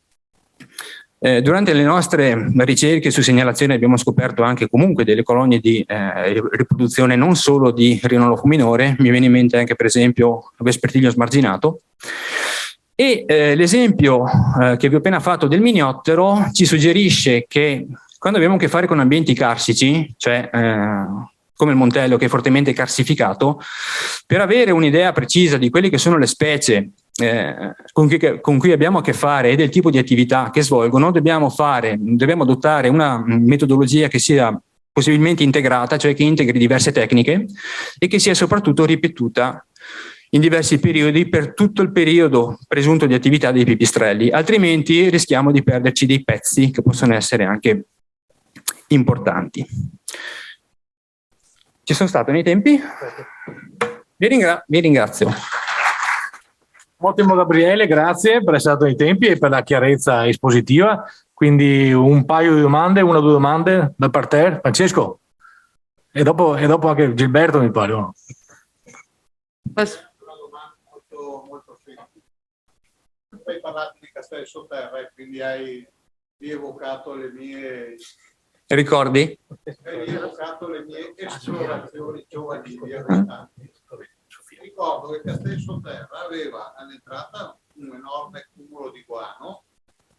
Durante le nostre ricerche su segnalazione abbiamo scoperto anche comunque delle colonie di riproduzione non solo di rinolofo minore, mi viene in mente anche per esempio Vespertilio smarginato, e l'esempio che vi ho appena fatto del miniottero ci suggerisce che quando abbiamo a che fare con ambienti carsici, cioè come il Montello che è fortemente carsificato, per avere un'idea precisa di quelle che sono le specie con cui abbiamo a che fare e del tipo di attività che svolgono, dobbiamo adottare una metodologia che sia possibilmente integrata, cioè che integri diverse tecniche e che sia soprattutto ripetuta in diversi periodi per tutto il periodo presunto di attività dei pipistrelli, altrimenti rischiamo di perderci dei pezzi che possono essere anche importanti. Ci sono stato nei tempi? Vi ringrazio. Ottimo Gabriele, grazie per essere stato nei tempi e per la chiarezza espositiva. Quindi un paio di domande, una o due domande da parte. Francesco? E dopo anche Gilberto mi pare. No? Una domanda molto semplice. Hai parlato di Castelsotterra e quindi hai rievocato le mie... Ricordi? Hai rievocato le mie esplorazioni giovanili a 20 anni. Ricordo che Castelsotterra aveva all'entrata un enorme cumulo di guano,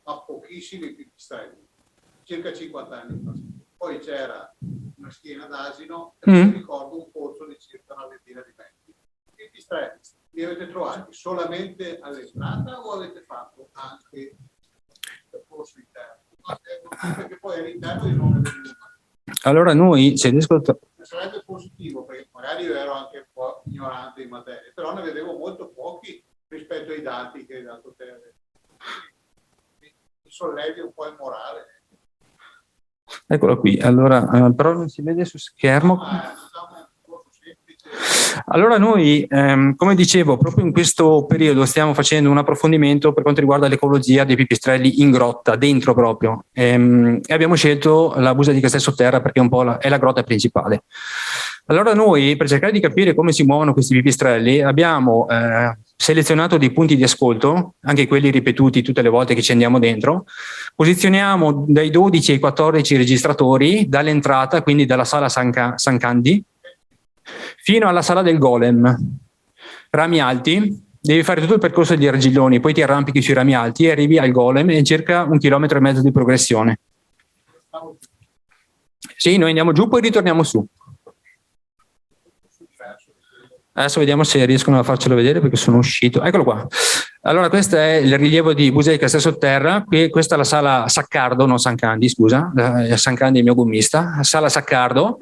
ma pochissimi pipistrelli, circa 50 anni fa. Poi c'era una schiena d'asino e mi ricordo un pozzo di circa una ventina di metri. I pipistrelli li avete trovati solamente all'entrata o avete fatto anche il percorso interno? Perché poi all'interno io non ne vedo mai. Allora noi, se riesco sarebbe positivo, perché magari io ero anche un po' ignorante in materia, però ne vedevo molto pochi rispetto ai dati che hai dato te. Mi sollevi un po' il morale. Eccolo qui, allora, però non si vede su schermo. Allora noi, come dicevo, proprio in questo periodo stiamo facendo un approfondimento per quanto riguarda l'ecologia dei pipistrelli in grotta, dentro proprio, e abbiamo scelto la Busa di Castelsotterra perché un po' è la grotta principale. Allora noi, per cercare di capire come si muovono questi pipistrelli, abbiamo selezionato dei punti di ascolto, anche quelli ripetuti tutte le volte che ci andiamo dentro. Posizioniamo dai 12 ai 14 registratori dall'entrata, quindi dalla sala San Candi, fino alla sala del golem. Rami alti, devi fare tutto il percorso degli argilloni, poi ti arrampichi sui rami alti e arrivi al golem in circa 1,5 chilometri di progressione. Sì, noi andiamo giù, poi ritorniamo su. Adesso vediamo se riescono a farcelo vedere perché sono uscito. Eccolo qua. Allora, questo è il rilievo di Busei Castel Sotterra. Questa è la sala Saccardo, non San Candi, scusa. San Candi è il mio gommista. Sala Saccardo.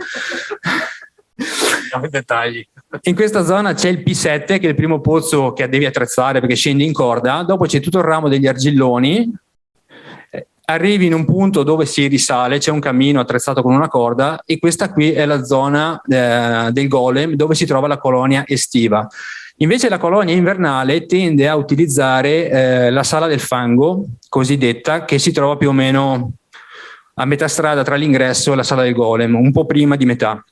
Dettagli. In questa zona c'è il P7, che è il primo pozzo che devi attrezzare perché scendi in corda. Dopo c'è tutto il ramo degli argilloni. Arrivi in un punto dove si risale, c'è un cammino attrezzato con una corda e questa qui è la zona del golem dove si trova la colonia estiva. Invece la colonia invernale tende a utilizzare la sala del fango, cosiddetta, che si trova più o meno a metà strada tra l'ingresso e la sala del golem, un po' prima di metà.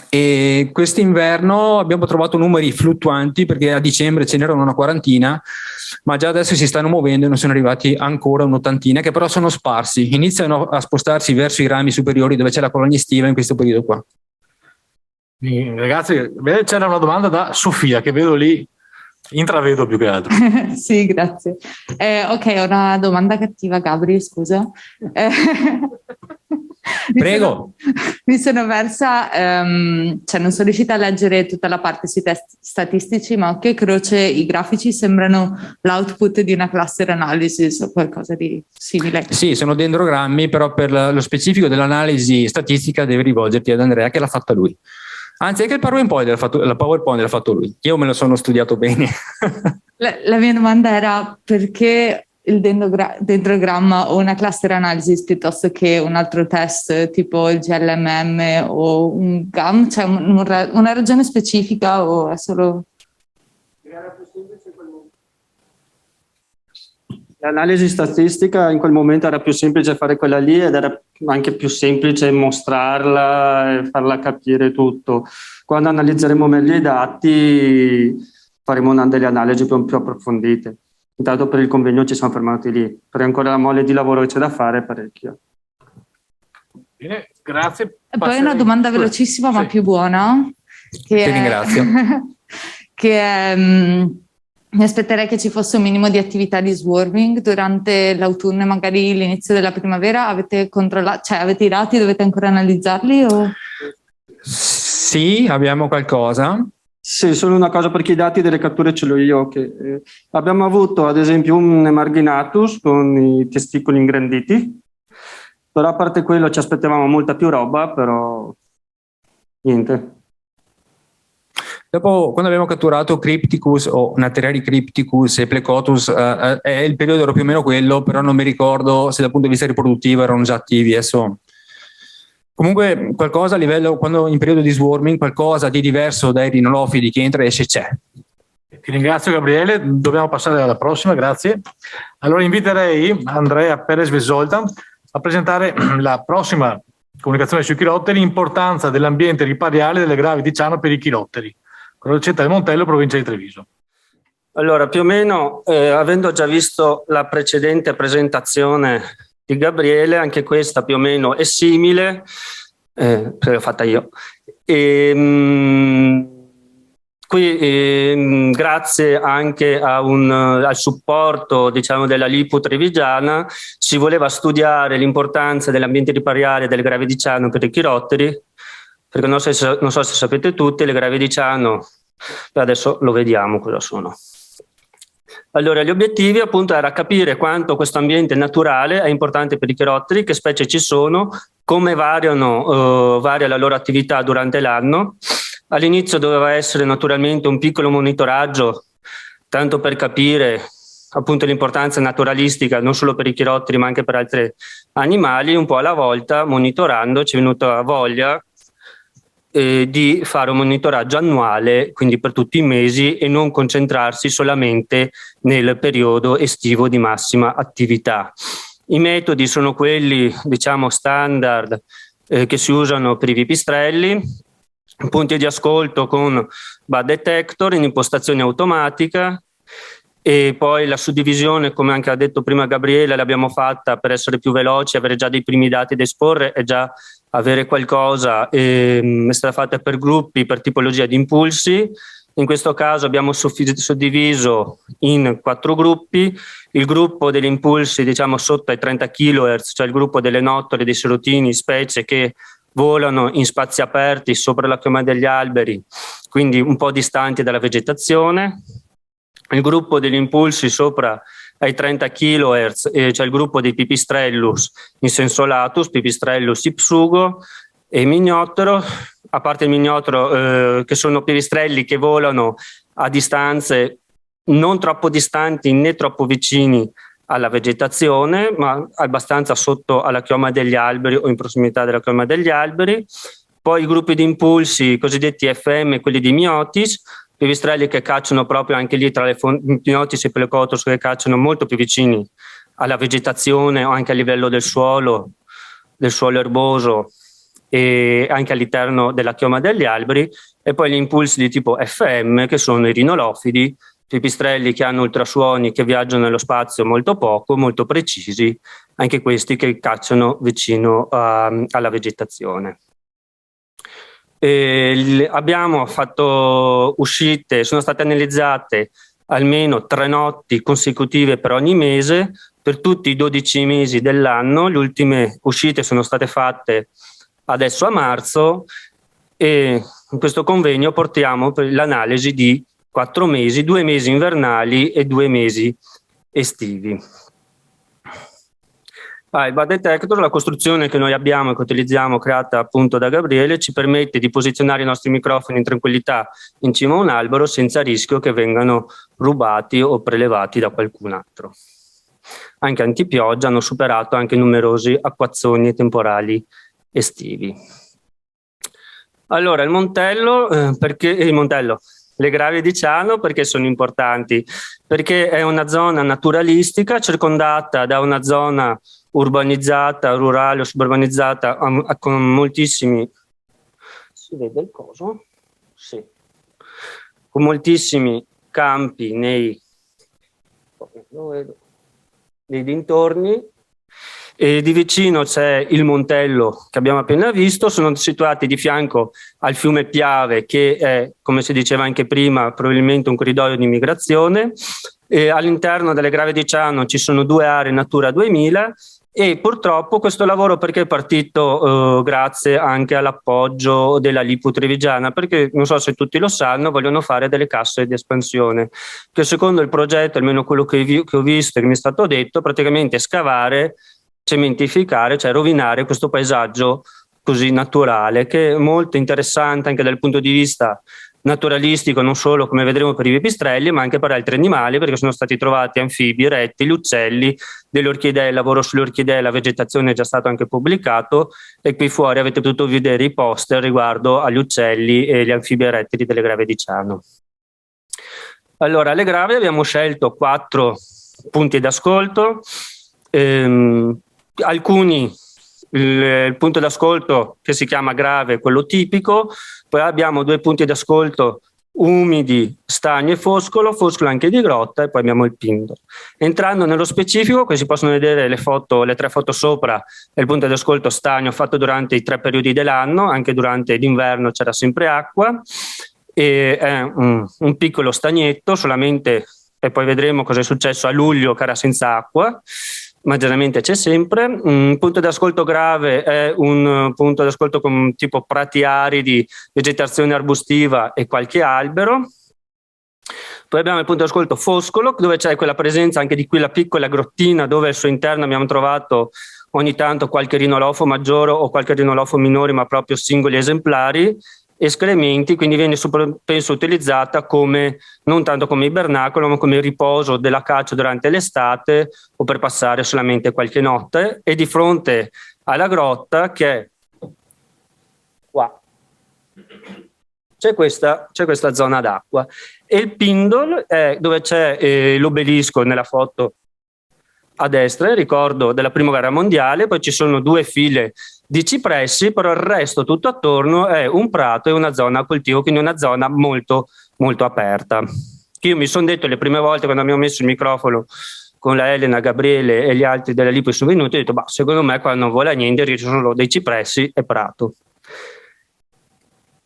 E quest'inverno abbiamo trovato numeri fluttuanti perché a dicembre ce n'erano una quarantina, ma già adesso si stanno muovendo e non sono arrivati ancora un'ottantina, che però sono sparsi, iniziano a spostarsi verso i rami superiori dove c'è la colonia estiva in questo periodo qua. Ragazzi, c'era una domanda da Sofia che vedo lì, intravedo più che altro. Sì, grazie. Ok, ho una domanda cattiva, Gabri, scusa. Prego. Mi sono persa, cioè non sono riuscita a leggere tutta la parte sui test statistici, ma occhio e croce i grafici sembrano l'output di una cluster analysis o qualcosa di simile. Sì, sono dendrogrammi, però per lo specifico dell'analisi statistica devi rivolgerti ad Andrea che l'ha fatta lui. Anzi, anche il PowerPoint l'ha fatto lui. Io me lo sono studiato bene. La mia domanda era perché il dendrogramma o una cluster analysis piuttosto che un altro test tipo il GLMM o un GAM? C'è una ragione specifica o è solo... L'analisi statistica in quel momento era più semplice fare quella lì ed era anche più semplice mostrarla e farla capire tutto. Quando analizzeremo meglio i dati faremo delle analisi più approfondite. Intanto per il convegno ci siamo fermati lì, perché ancora la mole di lavoro che c'è da fare è parecchia. Bene, grazie. E poi una domanda velocissima ma più buona. Ti ringrazio. Che è... mi aspetterei che ci fosse un minimo di attività di swarming durante l'autunno e magari l'inizio della primavera. Avete controllato, cioè avete i dati, dovete ancora analizzarli? O... Sì, abbiamo qualcosa. Sì, solo una cosa perché i dati delle catture ce l'ho io. Che, abbiamo avuto ad esempio un emarginatus con i testicoli ingranditi, però a parte quello ci aspettavamo molta più roba, però niente. Dopo, quando abbiamo catturato Crypticus o Naterari Crypticus e Plecotus, il periodo era più o meno quello, però non mi ricordo se dal punto di vista riproduttivo erano già attivi. Adesso. Comunque qualcosa a livello, quando in periodo di swarming, qualcosa di diverso dai rinolofidi che entra e esce c'è. Ti ringrazio Gabriele, dobbiamo passare alla prossima, grazie. Allora inviterei Andrea Perez-Vesolta a presentare la prossima comunicazione sui chirotteri, importanza dell'ambiente ripariale delle gravi di Ciano per i chirotteri. Crocetta del Montello, provincia di Treviso. Allora, più o meno, avendo già visto la precedente presentazione di Gabriele, anche questa più o meno è simile, l'ho fatta io. Qui, grazie anche al supporto, diciamo, della LIPU trevigiana, si voleva studiare l'importanza dell'ambiente ripariale delle gravi di Ciano per i chirotteri, perché non so se sapete tutti, le gravi di Ciano, adesso lo vediamo cosa sono. Allora, gli obiettivi appunto era capire quanto questo ambiente naturale è importante per i chirotteri, che specie ci sono, come varia la loro attività durante l'anno. All'inizio doveva essere naturalmente un piccolo monitoraggio, tanto per capire appunto l'importanza naturalistica non solo per i chirotteri ma anche per altri animali. Un po' alla volta, monitorando, ci è venuta voglia di fare un monitoraggio annuale, quindi per tutti i mesi, e non concentrarsi solamente nel periodo estivo di massima attività. I metodi sono quelli, diciamo, standard che si usano per i pipistrelli, punti di ascolto con bad detector in impostazione automatica, e poi la suddivisione, come anche ha detto prima Gabriele, l'abbiamo fatta per essere più veloci, avere già dei primi dati da esporre e già avere qualcosa. È stata fatta per gruppi, per tipologia di impulsi. In questo caso abbiamo suddiviso in 4 gruppi: il gruppo degli impulsi diciamo sotto ai 30 kHz, cioè il gruppo delle nottole, dei sirotini, specie che volano in spazi aperti sopra la chioma degli alberi, quindi un po' distanti dalla vegetazione; il gruppo degli impulsi sopra ai 30 kHz, cioè il gruppo dei Pipistrellus in senso latus, Pipistrellus ipsugo e Mignottero, a parte il Mignottero, che sono pipistrelli che volano a distanze non troppo distanti né troppo vicini alla vegetazione, ma abbastanza sotto alla chioma degli alberi o in prossimità della chioma degli alberi. Poi i gruppi di impulsi cosiddetti FM, quelli di Myotis, pipistrelli che cacciano proprio anche lì tra le Myotis e Plecotus, che cacciano molto più vicini alla vegetazione o anche a livello del suolo erboso e anche all'interno della chioma degli alberi. E poi gli impulsi di tipo FM, che sono i rinolofidi, pipistrelli che hanno ultrasuoni che viaggiano nello spazio molto poco, molto precisi, anche questi che cacciano vicino alla vegetazione. Abbiamo fatto uscite, sono state analizzate almeno 3 notti consecutive per ogni mese, per tutti i 12 mesi dell'anno. Le ultime uscite sono state fatte adesso a marzo, e in questo convegno portiamo per l'analisi di 4 mesi, 2 mesi invernali e 2 mesi estivi. Il bad detector, la costruzione che noi abbiamo e che utilizziamo, creata appunto da Gabriele, ci permette di posizionare i nostri microfoni in tranquillità in cima a un albero senza rischio che vengano rubati o prelevati da qualcun altro. Anche antipioggia, hanno superato anche numerosi acquazzoni e temporali estivi. Allora, il Montello, le Grave di Ciano, perché sono importanti? Perché è una zona naturalistica circondata da una zona urbanizzata, rurale o suburbanizzata, con moltissimi... Si vede il coso? Sì. Con moltissimi campi nei dintorni. E di vicino c'è il Montello che abbiamo appena visto. Sono situati di fianco al fiume Piave, che è, come si diceva anche prima, probabilmente un corridoio di migrazione. E all'interno delle Grave di Ciano ci sono 2 aree Natura 2000, e purtroppo questo lavoro perché è partito grazie anche all'appoggio della LIPU trevigiana, perché non so se tutti lo sanno, vogliono fare delle casse di espansione, che secondo il progetto, almeno quello che ho visto e che mi è stato detto, praticamente scavare, cementificare, cioè rovinare questo paesaggio così naturale, che è molto interessante anche dal punto di vista naturalistico, non solo come vedremo per i pipistrelli, ma anche per altri animali, perché sono stati trovati anfibi, rettili, uccelli, delle orchidee. Il lavoro sulle orchidee, la vegetazione è già stato anche pubblicato, e qui fuori avete potuto vedere i poster riguardo agli uccelli e gli anfibi e rettili delle Grave di Ciano. Allora, alle Grave abbiamo scelto 4 punti d'ascolto. Alcuni, il punto d'ascolto che si chiama Grave, quello tipico, poi abbiamo 2 punti d'ascolto umidi, stagno e foscolo anche di grotta, e poi abbiamo il Pindolo. Entrando nello specifico, qui si possono vedere le 3 foto sopra, è il punto d'ascolto stagno fatto durante i 3 periodi dell'anno, anche durante l'inverno c'era sempre acqua, e è un piccolo stagnetto solamente, e poi vedremo cosa è successo a luglio che era senza acqua. Ma generalmente c'è sempre. Un punto d'ascolto grave è un punto d'ascolto con tipo prati aridi, vegetazione arbustiva e qualche albero. Poi abbiamo il punto d'ascolto foscolo, dove c'è quella presenza anche di quella piccola grottina, dove al suo interno abbiamo trovato ogni tanto qualche rinolofo maggiore o qualche rinolofo minore, ma proprio singoli esemplari, escrementi, quindi viene penso utilizzata come, non tanto come ibernacolo, ma come riposo della caccia durante l'estate o per passare solamente qualche notte. E di fronte alla grotta, che è qua, c'è questa zona d'acqua, e il Pindolo è dove c'è l'obelisco nella foto a destra, il ricordo della Prima Guerra Mondiale, poi ci sono 2 file di cipressi, però il resto tutto attorno è un prato e una zona a coltivo, quindi una zona molto, molto aperta. Io mi sono detto le prime volte quando abbiamo messo il microfono con la Elena, Gabriele e gli altri della Lipo sono venuti, ho detto, secondo me qua non vola niente, ci sono solo dei cipressi e prato.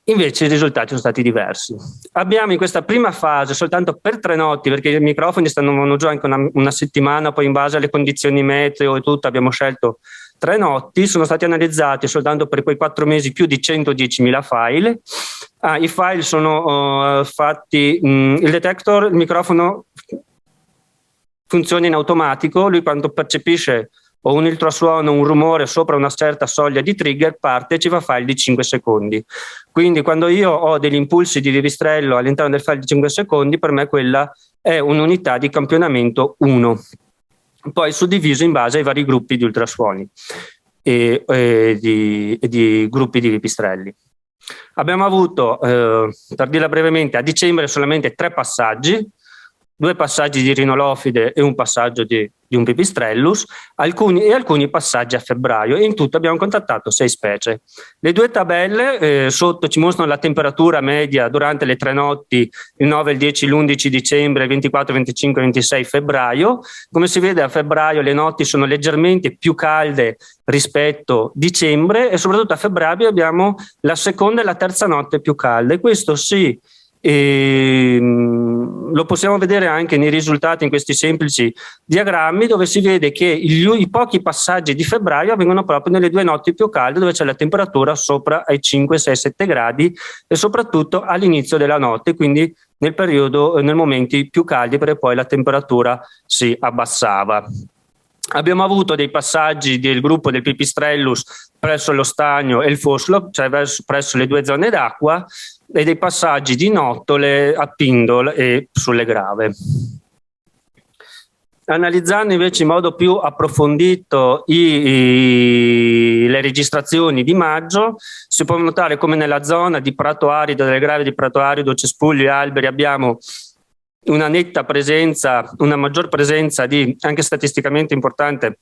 Invece i risultati sono stati diversi. Abbiamo in questa prima fase soltanto per 3 notti, perché i microfoni stanno giù anche una settimana, poi in base alle condizioni meteo e tutto abbiamo scelto 3 notti, sono stati analizzati soltanto per quei 4 mesi più di 110.000 file. I file sono fatti, il detector, il microfono funziona in automatico, lui quando percepisce o un ultrasuono, un rumore sopra una certa soglia di trigger, parte e ci fa file di 5 secondi. Quindi quando io ho degli impulsi di pipistrello all'interno del file di 5 secondi, per me quella è un'unità di campionamento 1, poi suddiviso in base ai vari gruppi di ultrasuoni e di gruppi di pipistrelli. Abbiamo avuto, per dirla brevemente, a dicembre solamente 3 passaggi, 2 passaggi di rinolofide e un passaggio di un pipistrellus, alcuni passaggi a febbraio, e in tutto abbiamo contattato 6 specie. Le 2 tabelle sotto ci mostrano la temperatura media durante le 3 notti, il 9, il 10, l'11 dicembre, il 24, 25 e 26 febbraio. Come si vede, a febbraio le notti sono leggermente più calde rispetto a dicembre, e soprattutto a febbraio abbiamo la seconda e la terza notte più calde. Questo sì, lo possiamo vedere anche nei risultati in questi semplici diagrammi, dove si vede che i pochi passaggi di febbraio avvengono proprio nelle 2 notti più calde, dove c'è la temperatura sopra ai 5, 6, 7 gradi, e soprattutto all'inizio della notte, quindi nel momenti più caldi, perché poi la temperatura si abbassava. Abbiamo avuto dei passaggi del gruppo del Pipistrellus presso lo stagno e il foslo, cioè presso le 2 zone d'acqua, e dei passaggi di nottole a Pindol e sulle grave. Analizzando invece in modo più approfondito le registrazioni di maggio, si può notare come nella zona di prato arido, delle grave di prato arido, cespugli e alberi, abbiamo una netta presenza, una maggior presenza anche statisticamente importante,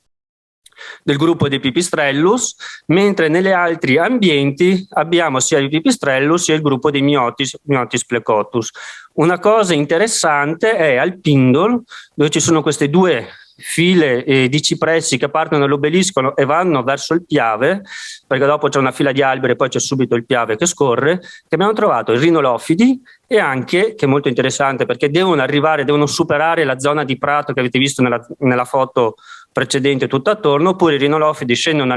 del gruppo dei Pipistrellus, mentre negli altri ambienti abbiamo sia il Pipistrellus sia il gruppo dei Myotis plecotus. Una cosa interessante è al Pindol, dove ci sono queste 2 file di cipressi che partono dall'obelisco e vanno verso il Piave, perché dopo c'è una fila di alberi e poi c'è subito il Piave che scorre, che abbiamo trovato i rinolofidi, e anche, che è molto interessante perché devono superare la zona di prato che avete visto nella foto precedente tutto attorno, oppure i rinolofidi scendono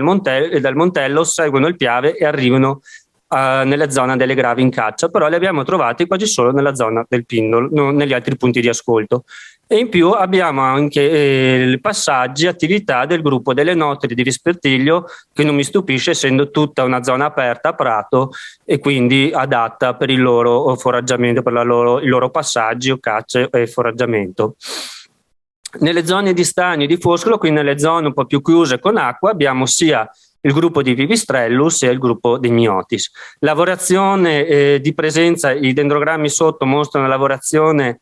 dal montello, seguono il Piave e arrivano nella zona delle gravi in caccia, però li abbiamo trovati quasi solo nella zona del Pindol, non negli altri punti di ascolto. E in più abbiamo anche i passaggi, attività del gruppo delle nottili di Vespertiglio, che non mi stupisce essendo tutta una zona aperta a prato e quindi adatta per il loro foraggiamento, per i loro passaggi o cacce e foraggiamento. Nelle zone di stagno e di foscolo, quindi nelle zone un po' più chiuse con acqua, abbiamo sia il gruppo di Pipistrellus e il gruppo dei Myotis. Lavorazione di presenza, i dendrogrammi sotto mostrano la lavorazione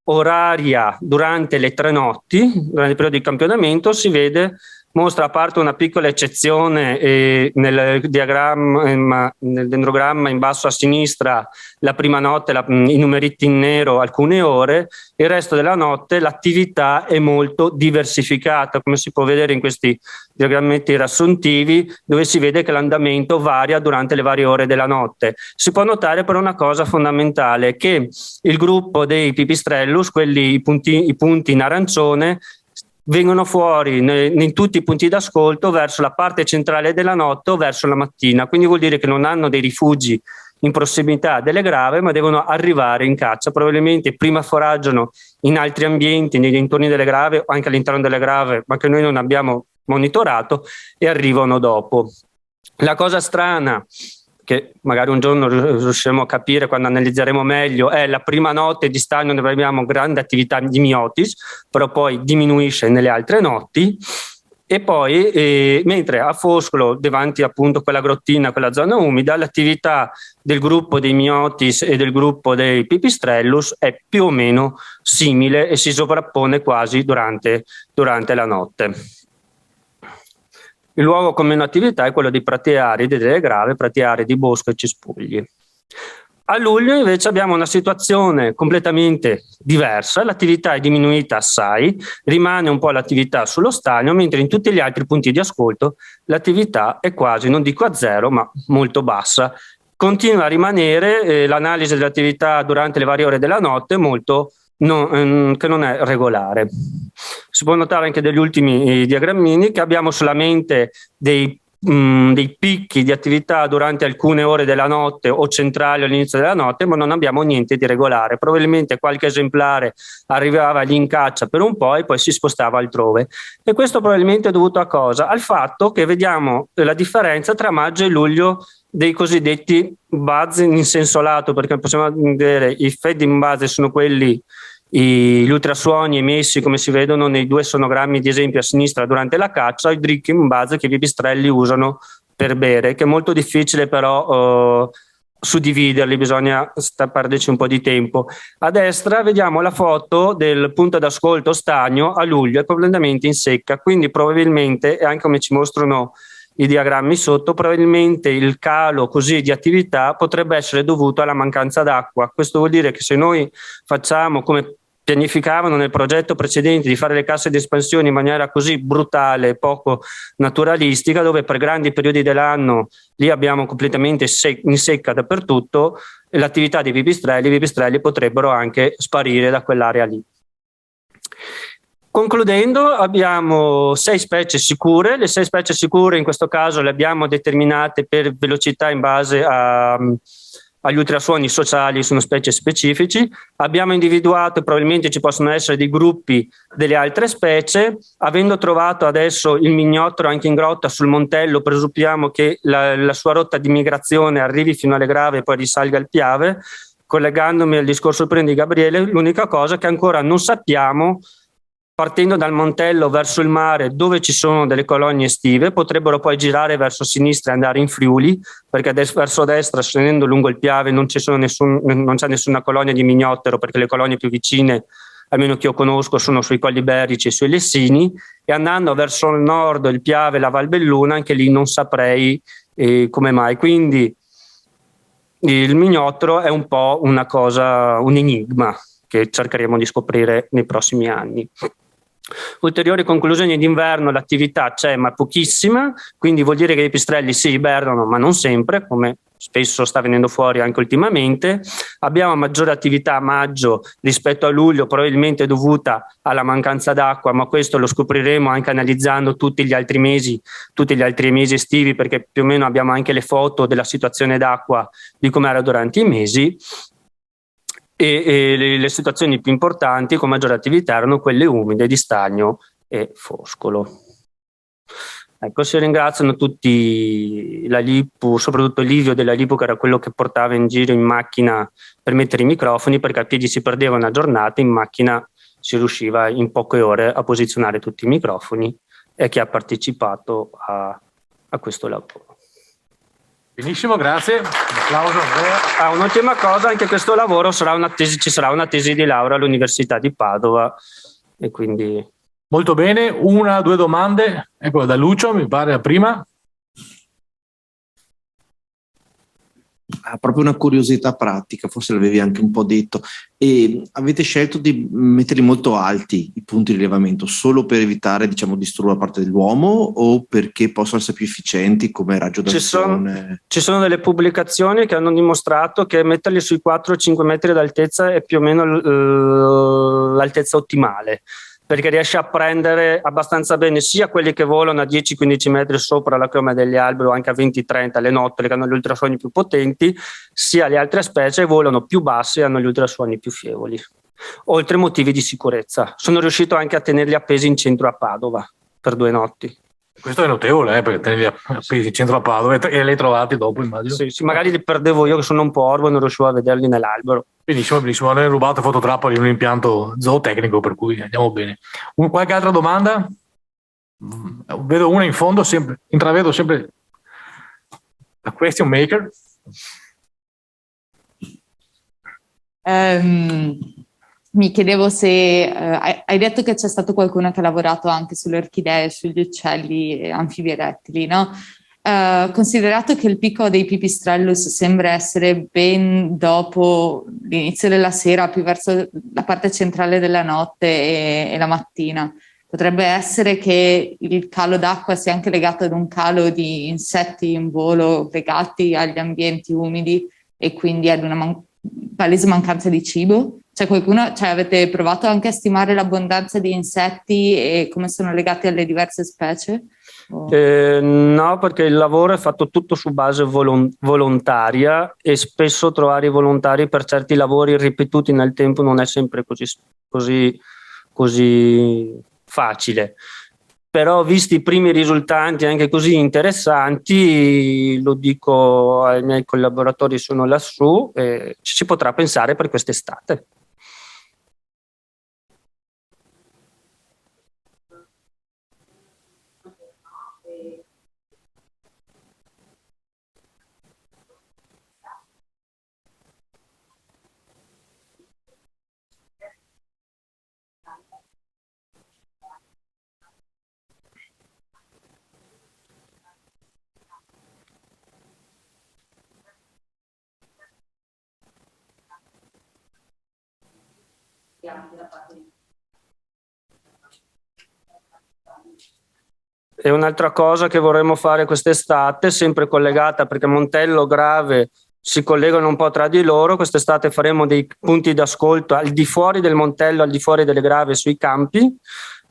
oraria durante le 3 notti, durante il periodo di campionamento. Si vede, mostra, a parte una piccola eccezione nel dendrogramma in basso a sinistra, la prima notte i numeretti in nero, alcune ore, il resto della notte l'attività è molto diversificata, come si può vedere in questi diagrammetti riassuntivi, dove si vede che l'andamento varia durante le varie ore della notte. Si può notare però una cosa fondamentale, che il gruppo dei Pipistrellus, i punti in arancione, vengono fuori in tutti i punti d'ascolto verso la parte centrale della notte o verso la mattina, quindi vuol dire che non hanno dei rifugi in prossimità delle grave, ma devono arrivare in caccia. Probabilmente prima foraggiano in altri ambienti, nei dintorni delle grave o anche all'interno delle grave, ma che noi non abbiamo monitorato, e arrivano dopo. La cosa strana, che magari un giorno riusciremo a capire quando analizzeremo meglio, è la prima notte di stagno dove abbiamo grande attività di Myotis, però poi diminuisce nelle altre notti, E poi, mentre a Foscolo, davanti appunto quella grottina, quella zona umida, l'attività del gruppo dei Myotis e del gruppo dei Pipistrellus è più o meno simile e si sovrappone quasi durante la notte. Il luogo con meno attività è quello di prati aridi delle grave, prati aridi, bosco e cespugli. A luglio invece abbiamo una situazione completamente diversa, l'attività è diminuita assai, rimane un po' l'attività sullo stagno, mentre in tutti gli altri punti di ascolto l'attività è quasi, non dico a zero, ma molto bassa. Continua a rimanere l'analisi dell'attività durante le varie ore della notte che non è regolare. Si può notare anche dagli ultimi diagrammini che abbiamo solamente dei picchi di attività durante alcune ore della notte o centrali all'inizio della notte, ma non abbiamo niente di regolare. Probabilmente qualche esemplare arrivava lì in caccia per un po' e poi si spostava altrove. E questo probabilmente è dovuto a cosa? Al fatto che vediamo la differenza tra maggio e luglio dei cosiddetti buzz in senso lato, perché possiamo vedere i feeding buzz sono quelli, gli ultrasuoni emessi come si vedono nei due sonogrammi di esempio a sinistra durante la caccia, i drinking buzz che i pipistrelli usano per bere, che è molto difficile però suddividerli, bisogna perderci un po' di tempo. A destra vediamo la foto del punto d'ascolto stagno a luglio, è completamente in secca, quindi probabilmente, e anche come ci mostrano i diagrammi sotto, probabilmente il calo così di attività potrebbe essere dovuto alla mancanza d'acqua. Questo vuol dire che se noi facciamo come pianificavano nel progetto precedente di fare le casse di espansione in maniera così brutale e poco naturalistica, dove per grandi periodi dell'anno lì abbiamo completamente in secca dappertutto, l'attività dei pipistrelli potrebbero anche sparire da quell'area lì. Concludendo, abbiamo 6 specie sicure. Le 6 specie sicure in questo caso le abbiamo determinate per velocità in base agli ultrasuoni sociali, sono specie specifici. Abbiamo individuato, probabilmente ci possono essere dei gruppi delle altre specie. Avendo trovato adesso il mignottero anche in grotta sul Montello, presupponiamo che la sua rotta di migrazione arrivi fino alle Grave e poi risalga al Piave. Collegandomi al discorso prima di Gabriele, l'unica cosa che ancora non sappiamo, partendo dal Montello verso il mare dove ci sono delle colonie estive, potrebbero poi girare verso sinistra e andare in Friuli, perché verso destra, scendendo lungo il Piave, non c'è nessuna colonia di mignottero, perché le colonie più vicine, almeno che io conosco, sono sui Colli Berrici e sui Lessini, e andando verso il nord, il Piave e la Val Belluna, anche lì non saprei come mai. Quindi il mignottero è un po' un enigma che cercheremo di scoprire nei prossimi anni. Ulteriori conclusioni d'inverno: l'attività c'è ma pochissima, quindi vuol dire che i pipistrelli si ibernano ma non sempre, come spesso sta venendo fuori anche ultimamente. Abbiamo maggiore attività a maggio rispetto a luglio, probabilmente dovuta alla mancanza d'acqua, ma questo lo scopriremo anche analizzando tutti gli altri mesi estivi, perché più o meno abbiamo anche le foto della situazione d'acqua di come era durante i mesi. E le situazioni più importanti con maggiore attività erano quelle umide di Stagno e Foscolo. Ecco, si ringraziano tutti la Lipu, soprattutto Livio della Lipu, che era quello che portava in giro in macchina per mettere i microfoni, perché a piedi si perdeva una giornata, in macchina si riusciva in poche ore a posizionare tutti i microfoni, e che ha partecipato a questo lavoro. Benissimo, grazie. Un applauso, Andrea. Un'ultima cosa, anche questo lavoro ci sarà una tesi di laurea all'Università di Padova, e quindi... Molto bene, 1 o 2 domande. Ecco, da Lucio, mi pare la prima. Proprio una curiosità pratica, forse l'avevi anche un po' detto, e avete scelto di metterli molto alti i punti di rilevamento solo per evitare, diciamo, disturbo da parte dell'uomo, o perché possono essere più efficienti come raggio d'azione? Ci sono delle pubblicazioni che hanno dimostrato che metterli sui 4-5 metri d'altezza è più o meno l'altezza ottimale, perché riesce a prendere abbastanza bene sia quelli che volano a 10-15 metri sopra la croma degli alberi, o anche a 20-30, le nottole che hanno gli ultrasuoni più potenti, sia le altre specie volano più bassi e hanno gli ultrasuoni più fievoli. Oltre motivi di sicurezza. Sono riuscito anche a tenerli appesi in centro a Padova per 2 notti. Questo è notevole, perché tenerli appesi in centro a Padova e li hai trovati dopo, immagino. Sì, magari li perdevo io che sono un po' orbo e non riuscivo a vederli nell'albero. Benissimo, benissimo. Ne hai rubato fototrappoli in un impianto zootecnico, per cui andiamo bene. Qualche altra domanda? Vedo una in fondo, intravedo sempre la question maker. Mi chiedevo se hai detto che c'è stato qualcuno che ha lavorato anche sulle orchidee, sugli uccelli anfibi e rettili, no? Considerato che il picco dei pipistrellus sembra essere ben dopo l'inizio della sera, più verso la parte centrale della notte e la mattina, potrebbe essere che il calo d'acqua sia anche legato ad un calo di insetti in volo legati agli ambienti umidi e quindi ad una palese mancanza di cibo? Avete provato anche a stimare l'abbondanza di insetti e come sono legati alle diverse specie? No, perché il lavoro è fatto tutto su base volontaria e spesso trovare i volontari per certi lavori ripetuti nel tempo non è sempre così facile. Però visti i primi risultati anche così interessanti, lo dico ai miei collaboratori, sono lassù, ci si potrà pensare per quest'estate. E un'altra cosa che vorremmo fare quest'estate, sempre collegata perché Montello, Grave si collegano un po' tra di loro, quest'estate faremo dei punti d'ascolto al di fuori del Montello, al di fuori delle Grave sui campi,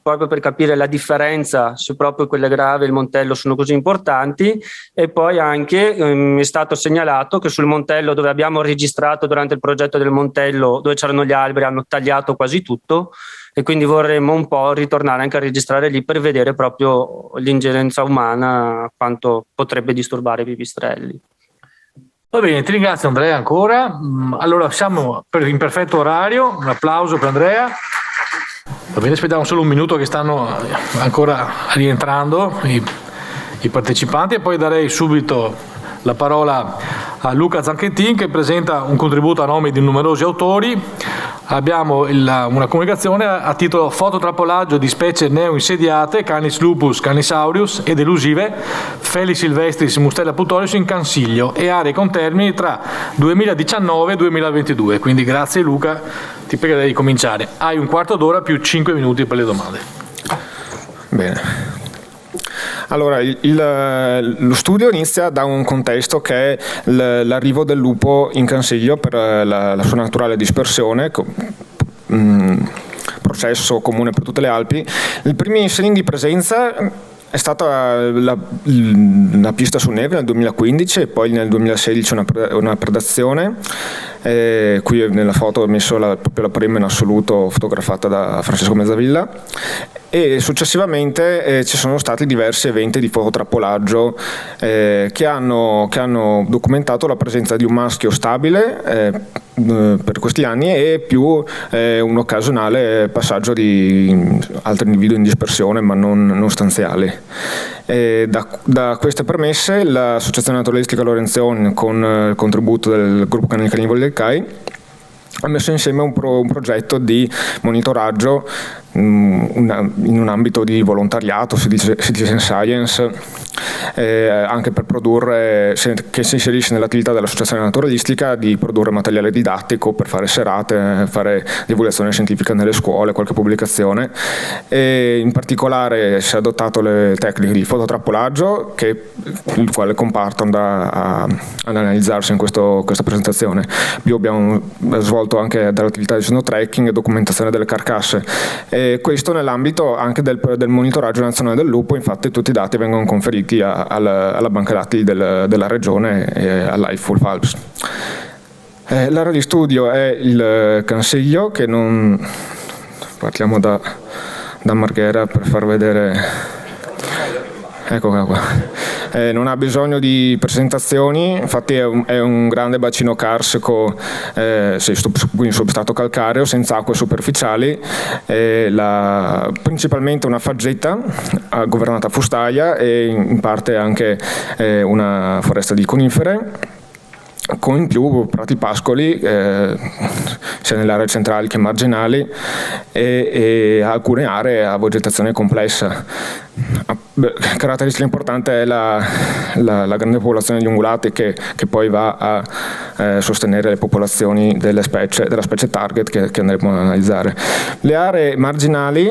proprio per capire la differenza se proprio quelle Grave e il Montello sono così importanti. E poi anche è stato segnalato che sul Montello, dove abbiamo registrato durante il progetto del Montello, dove c'erano gli alberi, hanno tagliato quasi tutto, e quindi vorremmo un po' ritornare anche a registrare lì per vedere proprio l'ingerenza umana, quanto potrebbe disturbare i pipistrelli. Va bene, ti ringrazio Andrea ancora. Allora siamo in perfetto orario, un applauso per Andrea. Va bene, aspettiamo solo un minuto che stanno ancora rientrando i partecipanti e poi darei subito la parola a Luca Zanchettin che presenta un contributo a nome di numerosi autori. Abbiamo una comunicazione a titolo fototrappolaggio di specie neoinsediate, Canis lupus, Canis aureus ed elusive, Felis silvestris, Mustela putorius in Cansiglio e aree con termini tra 2019 e 2022. Quindi grazie Luca, ti pregherei di cominciare. Hai un quarto d'ora più 5 minuti per le domande. Bene. Allora, lo studio inizia da un contesto che è l'arrivo del lupo in Cansiglio per la sua naturale dispersione, processo comune per tutte le Alpi. I primi segni di presenza è stata la pista su neve nel 2015 e poi nel 2016 una predazione. Qui nella foto ho messo proprio la prima in assoluto fotografata da Francesco Mezzavilla, e successivamente ci sono stati diversi eventi di fototrappolaggio che hanno documentato la presenza di un maschio stabile per questi anni e più un occasionale passaggio di altri individui in dispersione ma non stanziali. Da queste premesse l'Associazione Naturalistica Lorenzion, con il contributo del gruppo Canili Carnivori del CAI, ha messo insieme un progetto di monitoraggio in un ambito di volontariato, citizen science, anche per produrre, che si inserisce nell'attività dell'associazione naturalistica, di produrre materiale didattico per fare serate, fare divulgazione scientifica nelle scuole, qualche pubblicazione, e in particolare si è adottato le tecniche di fototrappolaggio, il quale comparto andrà ad analizzarsi in questa presentazione. Più abbiamo svolto anche dell'attività di snowtracking e documentazione delle carcasse, e questo nell'ambito anche del monitoraggio nazionale del lupo. Infatti tutti i dati vengono conferiti alla banca dati della regione e all'IFULF Alps. L'area di studio è il Cansiglio, che non partiamo da Marghera per far vedere. Ecco qua. non ha bisogno di presentazioni, infatti è un grande bacino carsico, quindi substrato calcareo, senza acque superficiali, principalmente una faggeta governata a fustaia e in parte anche una foresta di conifere, con in più prati pascoli sia nell'area centrale che marginali e alcune aree a vegetazione complessa. Caratteristica importante è la grande popolazione di ungulati che poi va a sostenere le popolazioni della specie target che andremo a analizzare. Le aree marginali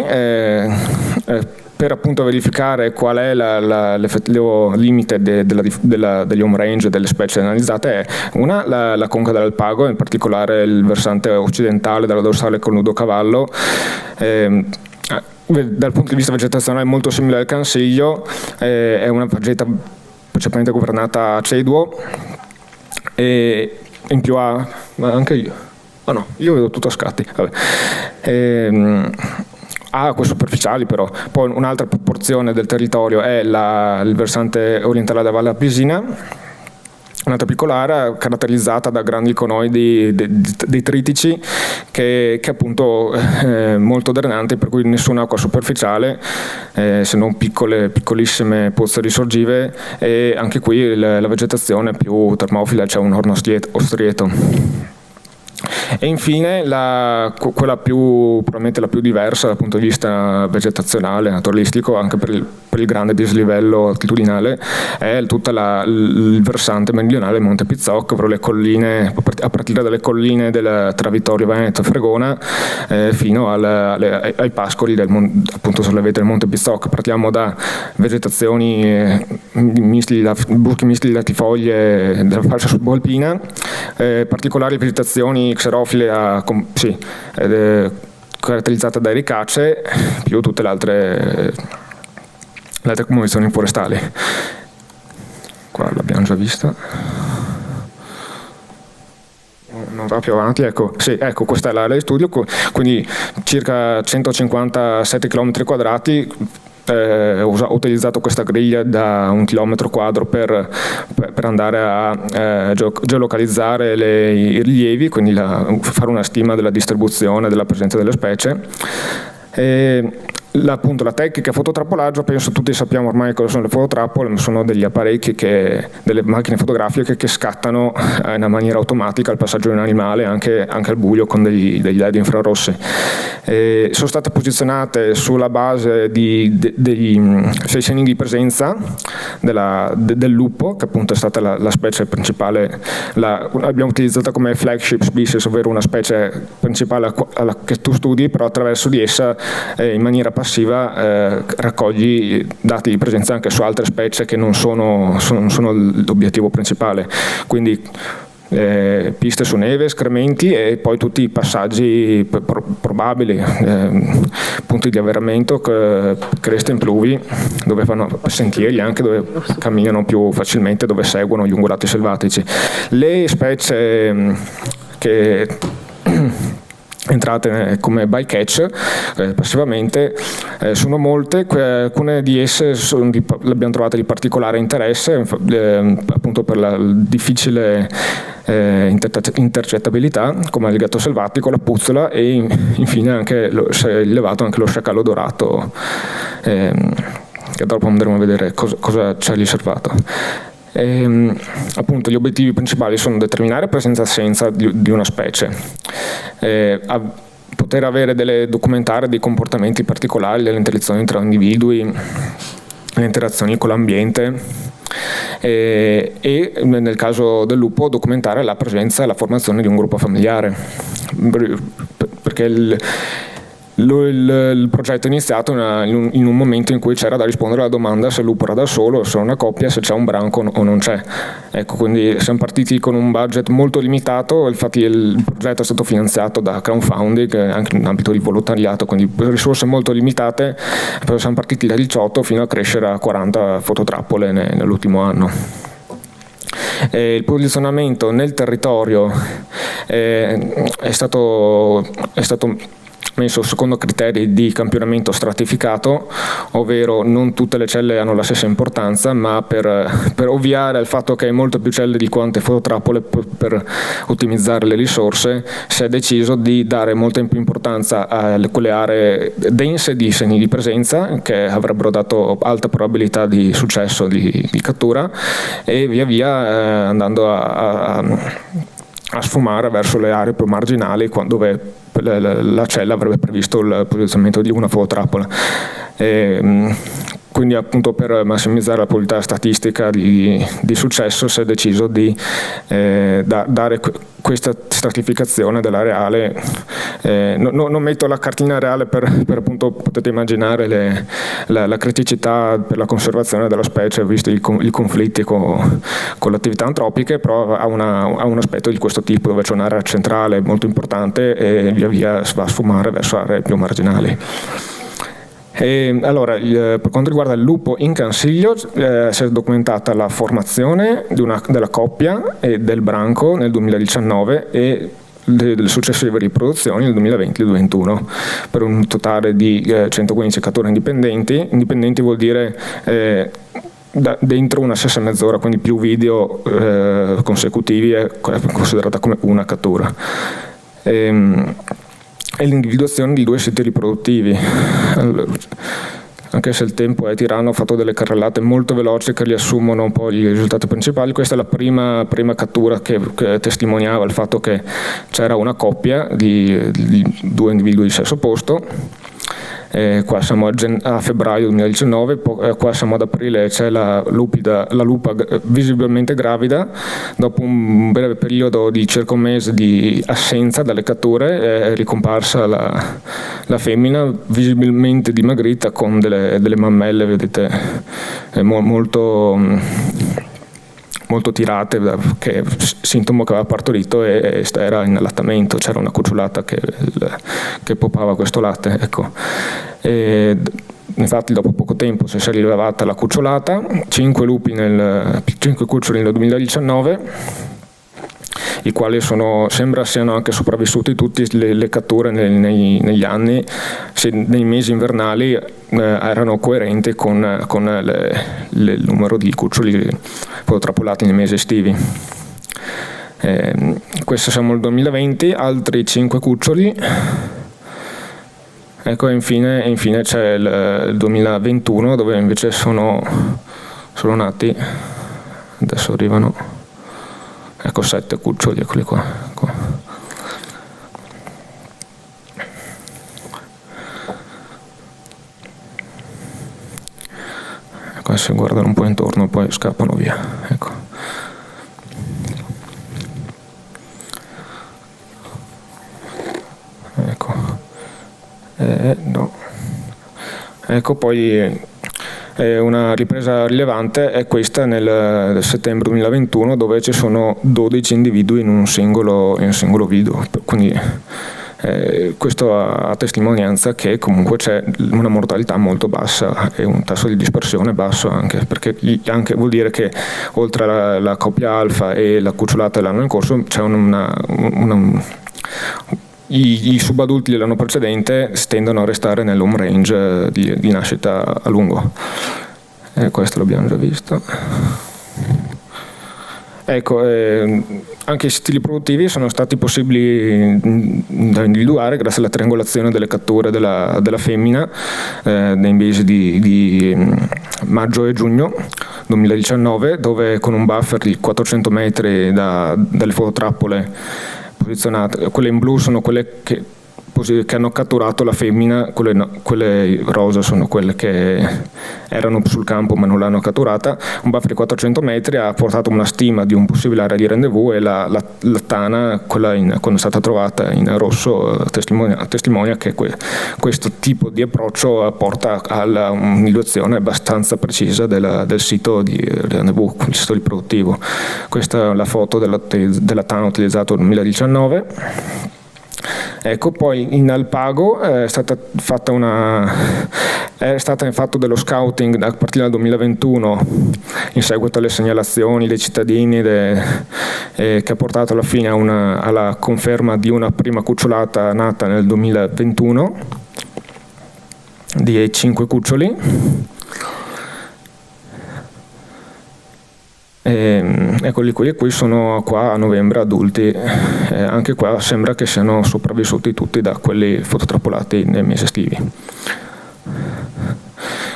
per appunto verificare qual è l'effettivo limite degli home range delle specie analizzate è la conca dell'Alpago, in particolare il versante occidentale della dorsale col nudo cavallo. Dal punto di vista vegetazionale è molto simile al Cansiglio, è una faggeta principalmente governata a ceduo e in più ma anche io. Io vedo tutto a scatti. Ha acque superficiali però. Poi un'altra proporzione del territorio è il versante orientale della Valle Appisina, un'altra piccola area caratterizzata da grandi conoidi detritici che appunto molto drenanti, per cui nessuna acqua superficiale, se non piccolissime pozze risorgive, e anche qui la vegetazione è più termofila, c'è un orno ostrieto. E infine quella probabilmente la più diversa dal punto di vista vegetazionale, naturalistico, anche per il grande dislivello altitudinale, è tutto il versante meridionale del Monte Pizzoc, ovvero le colline, a partire dalle colline tra Vittorio Veneto e Fregona fino ai pascoli appunto sollevate del Monte Pizzoc. Partiamo da vegetazioni boschi misti di latifoglie della fascia subalpina, particolari vegetazioni xerofile caratterizzate da ericacee, più tutte le altre composizioni forestali. Qua l'abbiamo già vista. Non va più avanti, ecco, questa è l'area di studio, quindi circa 157 km quadrati. Ho utilizzato questa griglia da 1 chilometro quadro per andare a geolocalizzare i rilievi, quindi fare una stima della distribuzione della presenza delle specie. Appunto la tecnica fototrappolaggio, penso tutti sappiamo ormai cosa sono le fototrappole, sono degli apparecchi delle macchine fotografiche che scattano in una maniera automatica il passaggio di un animale anche al buio con degli LED infrarossi. Sono state posizionate sulla base dei segni di presenza del lupo, che appunto è stata la specie principale, abbiamo utilizzato come flagship species, ovvero una specie principale che tu studi, però attraverso di essa in maniera passiva raccogli dati di presenza anche su altre specie che non sono l'obiettivo principale, quindi piste su neve, escrementi e poi tutti i passaggi probabili, punti di avveramento, creste in pluvi, dove fanno sentieri anche, dove camminano più facilmente, dove seguono gli ungulati selvatici. Le specie che entrate come bycatch passivamente sono molte, alcune di esse le abbiamo trovate di particolare interesse appunto per la difficile intercettabilità, come il gatto selvatico, la puzzola e infine anche si è rilevato anche lo sciacallo dorato, che dopo andremo a vedere cosa ci ha riservato. Appunto gli obiettivi principali sono determinare presenza e assenza di una specie, poter documentare dei comportamenti particolari, delle interazioni tra individui, le interazioni con l'ambiente e nel caso del lupo documentare la presenza e la formazione di un gruppo familiare, perché il progetto è iniziato in un momento in cui c'era da rispondere alla domanda se il lupo era da solo, se è una coppia, se c'è un branco o non c'è. Ecco, quindi siamo partiti con un budget molto limitato, infatti il progetto è stato finanziato da crowdfunding anche in ambito di volontariato, quindi risorse molto limitate, poi siamo partiti da 18 fino a crescere a 40 fototrappole nell'ultimo anno. Il posizionamento nel territorio è stato messo secondo criteri di campionamento stratificato, ovvero non tutte le celle hanno la stessa importanza, ma per ovviare al fatto che hai molte più celle di quante fototrappole per ottimizzare le risorse, si è deciso di dare molta più importanza a quelle aree dense di segni di presenza che avrebbero dato alta probabilità di successo di cattura, e via via andando a sfumare verso le aree più marginali dove la cella avrebbe previsto il posizionamento di una fototrappola. Quindi appunto per massimizzare la probabilità statistica di successo si è deciso di dare questa stratificazione dell'areale. Non metto la cartina reale per appunto potete immaginare la criticità per la conservazione della specie, visto i conflitti con le attività antropiche, però ha un aspetto di questo tipo, dove c'è un'area centrale molto importante e via via va a sfumare verso aree più marginali. Allora, per quanto riguarda il lupo in Cansiglio, si è documentata la formazione della coppia e del branco nel 2019 e delle successive riproduzioni nel 2020 e 2021, per un totale di 115 catture indipendenti. Indipendenti vuol dire dentro una stessa mezz'ora, quindi più video consecutivi è considerata come una cattura. E l'individuazione di 2 siti riproduttivi. Anche se il tempo è tiranno, ho fatto delle carrellate molto veloci che riassumono un po' i risultati principali. Questa è la prima cattura che testimoniava il fatto che c'era una coppia di 2 individui di sesso opposto. Qua siamo a febbraio 2019, qua siamo ad aprile, c'è la lupa visibilmente gravida. Dopo un breve periodo di circa un mese di assenza dalle catture è ricomparsa la femmina, visibilmente dimagrita, con delle mammelle, vedete, molto tirate, che sintomo che aveva partorito e era in allattamento, c'era una cucciolata che popava questo latte, ecco. Infatti dopo poco tempo si è rilevata la cucciolata, 5 cuccioli nel 2019, i quali sembra siano anche sopravvissuti tutti le catture negli anni, nei mesi invernali erano coerenti con il numero di cuccioli fototrappolati nei mesi estivi. Questo siamo nel 2020, altri 5 cuccioli. Ecco, infine c'è il 2021, dove invece sono nati, adesso arrivano, ecco, 7 cuccioli, eccoli qua. Ecco, se guardano un po' intorno poi scappano via, ecco. No. Ecco, poi una ripresa rilevante è questa nel settembre 2021, dove ci sono 12 individui in un singolo video, quindi questo a testimonianza che comunque c'è una mortalità molto bassa e un tasso di dispersione basso, anche perché vuol dire che oltre alla coppia alfa e la cucciolata dell'anno in corso c'è i subadulti dell'anno precedente tendono a restare nell'home range di nascita a lungo. Questo l'abbiamo già visto. Ecco, anche i siti riproduttivi sono stati possibili da individuare grazie alla triangolazione delle catture della femmina nei mesi di maggio e giugno 2019, dove con un buffer di 400 metri dalle fototrappole posizionate, quelle in blu sono quelle che hanno catturato la femmina, quelle rosa sono quelle che erano sul campo ma non l'hanno catturata. Un buffer di 400 metri ha portato una stima di un possibile area di rendezvous, e la tana, quando è stata trovata in rosso, testimonia che questo tipo di approccio porta alla un'individuazione abbastanza precisa del sito di rendezvous, il sito riproduttivo. Questa è la foto della tana utilizzata nel 2019. Ecco, poi in Alpago è stata fatta È stato fatto dello scouting a partire dal 2021 in seguito alle segnalazioni dei cittadini che ha portato alla fine alla conferma di una prima cucciolata nata nel 2021 di 5 cuccioli. Eccoli qui, e qui sono qua a novembre adulti, anche qua sembra che siano sopravvissuti tutti da quelli fototrappolati nei mesi estivi.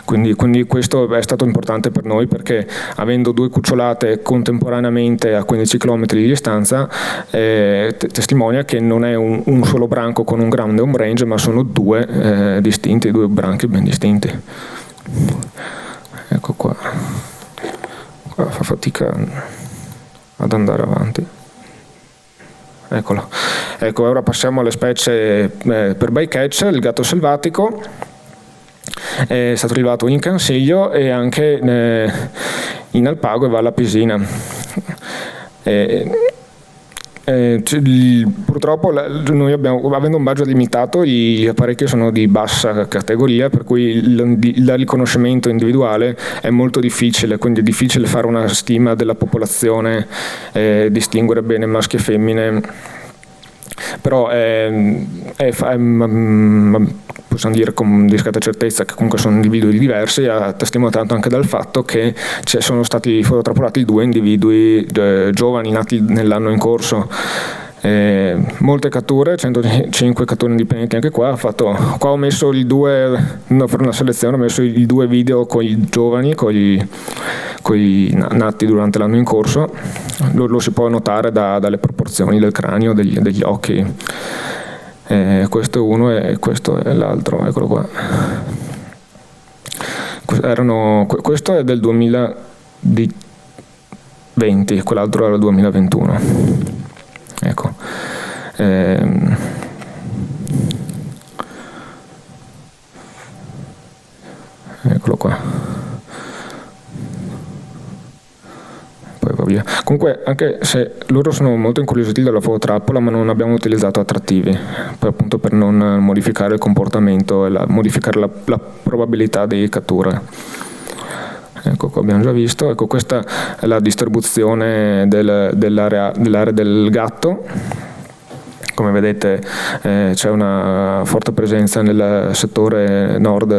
Quindi questo è stato importante per noi, perché avendo 2 cucciolate contemporaneamente a 15 km di distanza testimonia che non è un solo branco con un grande home range, ma sono 2 distinti, 2 branchi ben distinti. Ecco qua. Fa fatica ad andare avanti. Eccolo. Ecco, ora passiamo alle specie per bycatch. Il gatto selvatico è stato rilevato in Cansiglio e anche in Alpago e Valle Pisina. Purtroppo noi avendo un budget limitato, gli apparecchi sono di bassa categoria, per cui il riconoscimento individuale è molto difficile, quindi è difficile fare una stima della popolazione, distinguere bene maschi e femmine, però possiamo dire con discreta certezza che comunque sono individui diversi, testimoniato anche dal fatto che sono stati fototrappolati 2 individui giovani nati nell'anno in corso. Molte catture, 105 catture indipendenti anche qua. Qua ho messo per una selezione ho messo i 2 video con i giovani, con i nati durante l'anno in corso. Lo si può notare dalle proporzioni del cranio, degli occhi. Questo è uno e questo è l'altro, eccolo qua. Questo è del 2020, quell'altro era il 2021. Ecco. Eccolo qua. Poi va via. Comunque, anche se loro sono molto incuriositi dalla fototrappola, ma non abbiamo utilizzato attrattivi, appunto per non modificare il comportamento e modificare la probabilità di cattura. Ecco, qua abbiamo già visto. Ecco, questa è la distribuzione dell'area del gatto. Come vedete c'è una forte presenza nel settore nord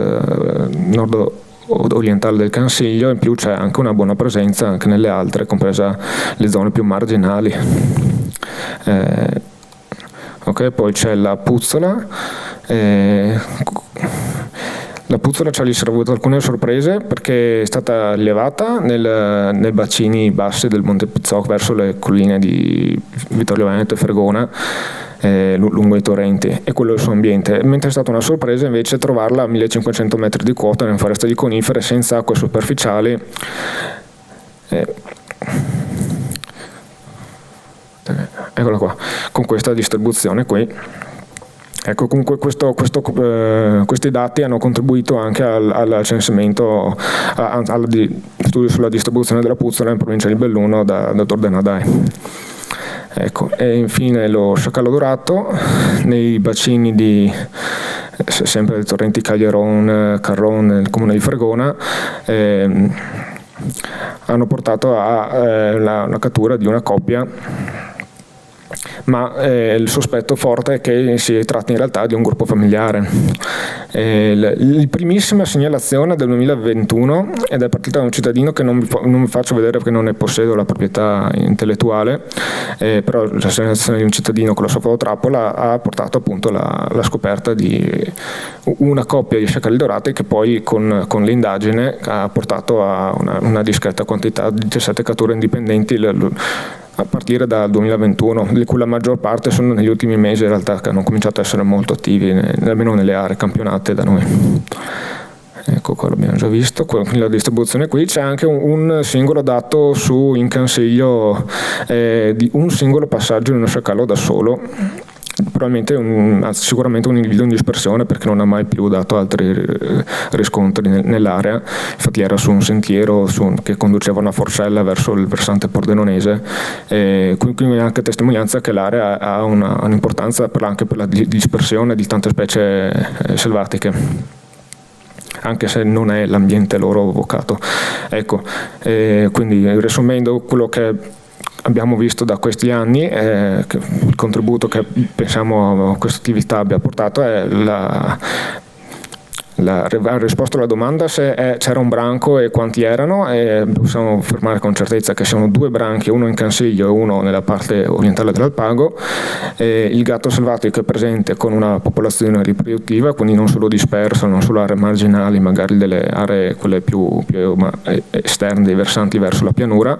orientale del Cansiglio, in più c'è anche una buona presenza anche nelle altre, compresa le zone più marginali. Ok, poi c'è la puzzola. La puzzola ci ha riservato alcune sorprese, perché è stata allevata nei bacini bassi del Monte Pizzocco verso le colline di Vittorio Veneto e Fergona, lungo i torrenti, e quello è il suo ambiente, mentre è stata una sorpresa invece trovarla a 1500 metri di quota in foresta di conifere, senza acque superficiali. Eccola qua, con questa distribuzione qui. Ecco, comunque questi dati hanno contribuito anche al censimento, studio sulla distribuzione della puzzola in provincia di Belluno da dottor De Nadai. Ecco, e infine lo sciacallo dorato nei bacini sempre dei torrenti Caglieron, Carron nel comune di Fergona, hanno portato a una cattura di una coppia, ma il sospetto forte è che si tratti in realtà di un gruppo familiare. La primissima segnalazione del 2021 ed è partita da un cittadino che non mi faccio vedere perché non ne possiedo la proprietà intellettuale, però la segnalazione di un cittadino con la sua fototrappola ha portato appunto la scoperta di una coppia di sciacalli dorati, che poi con l'indagine ha portato a una discreta quantità di 17 catture indipendenti a partire dal 2021, di cui la maggior parte sono negli ultimi mesi in realtà, che hanno cominciato a essere molto attivi, almeno nelle aree campionate da noi. Ecco, qua l'abbiamo già visto, quindi la distribuzione qui. C'è anche un singolo dato in Cansiglio di un singolo passaggio di uno sciacallo da solo, probabilmente sicuramente un individuo in dispersione, perché non ha mai più dato altri riscontri nell'area. Infatti era su un sentiero che conduceva una forsella verso il versante pordenonese, quindi è anche testimonianza che l'area ha un'importanza anche per la dispersione di tante specie selvatiche. anche se non è l'ambiente loro vocato. Ecco, quindi riassumendo quello che abbiamo visto da questi anni, il contributo che pensiamo questa attività abbia portato è la risposta alla domanda se c'era un branco e quanti erano, e possiamo affermare con certezza che sono 2 branchi, uno in Cansiglio e uno nella parte orientale dell'Alpago. Il gatto selvatico è presente con una popolazione riproduttiva, quindi non solo dispersa, non solo aree marginali, magari delle aree quelle più esterne dei versanti verso la pianura.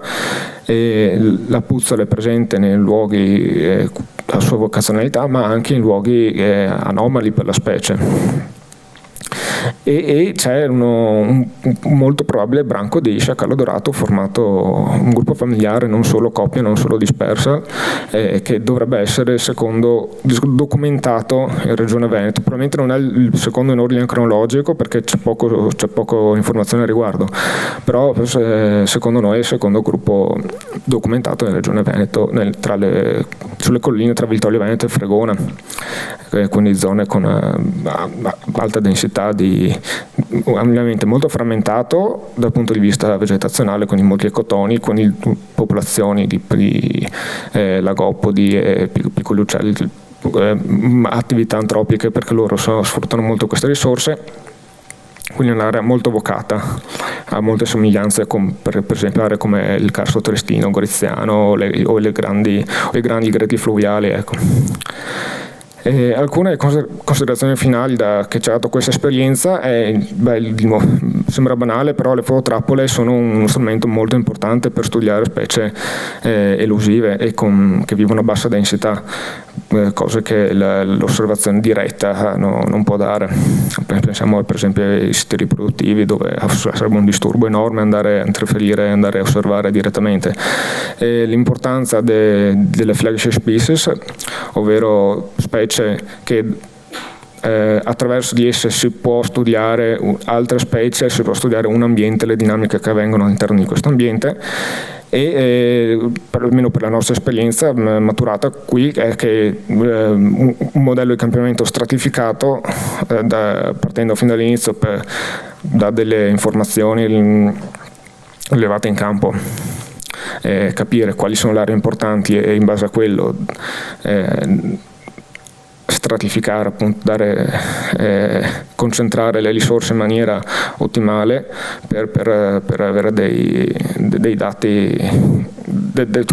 La puzzola è presente nei luoghi a sua vocazionalità, ma anche in luoghi anomali per la specie. E c'è un molto probabile branco di sciacallo dorato formato un gruppo familiare, non solo coppia, non solo dispersa, che dovrebbe essere secondo documentato in Regione Veneto. Probabilmente non è il secondo in ordine cronologico perché c'è poco informazione al riguardo, però secondo noi è il secondo gruppo documentato in Regione Veneto, sulle colline tra Vittorio Veneto e Fregona, quindi zone con alta densità di ambiente molto frammentato dal punto di vista vegetazionale, quindi molti ecotoni, con popolazioni di lagopodi e piccoli uccelli, attività antropiche perché loro sfruttano molto queste risorse. Quindi è un'area molto vocata, ha molte somiglianze con per esempio aree come il Carso Triestino, Goriziano o i grandi greti fluviali, ecco. Alcune considerazioni finali che ci ha dato questa esperienza sembra banale, però le fototrappole sono uno strumento molto importante per studiare specie elusive e che vivono a bassa densità, cose che l'osservazione diretta non può dare. Pensiamo per esempio ai siti riproduttivi dove sarebbe un disturbo enorme andare a interferire, andare a osservare direttamente. L'importanza delle flagship species, ovvero specie che attraverso di esse si può studiare altre specie, si può studiare un ambiente, le dinamiche che avvengono all'interno di questo ambiente, e almeno per la nostra esperienza maturata qui è che un modello di campionamento stratificato partendo fin dall'inizio da delle informazioni levate in campo, capire quali sono le aree importanti e in base a quello stratificare, appunto, concentrare le risorse in maniera ottimale per avere dei dati,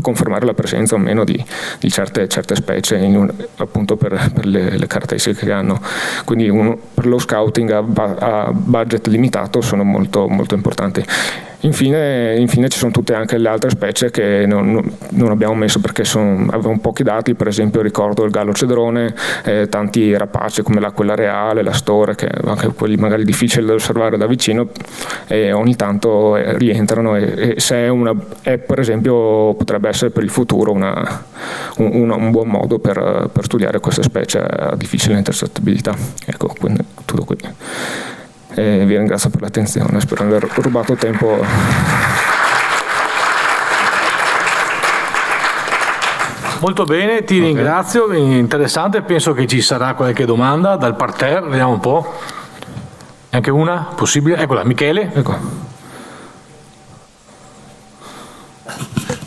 confermare la presenza o meno di certe specie appunto per le caratteristiche che hanno. Quindi per lo scouting a budget limitato sono molto, molto importanti. Infine ci sono tutte anche le altre specie che non abbiamo messo perché avevamo pochi dati. Per esempio ricordo il gallo cedrone, tanti rapaci come l'aquila reale, la store, che anche quelli magari difficili da osservare da vicino, e ogni tanto rientrano e se per esempio potrebbe essere per il futuro un buon modo per studiare queste specie a difficile intercettabilità. Ecco, quindi tutto qui. Vi ringrazio per l'attenzione, spero di aver rubato tempo. Molto bene, ti ringrazio, interessante, penso che ci sarà qualche domanda dal parterre, vediamo un po'. Anche una possibile? Eccola, Michele. Ecco.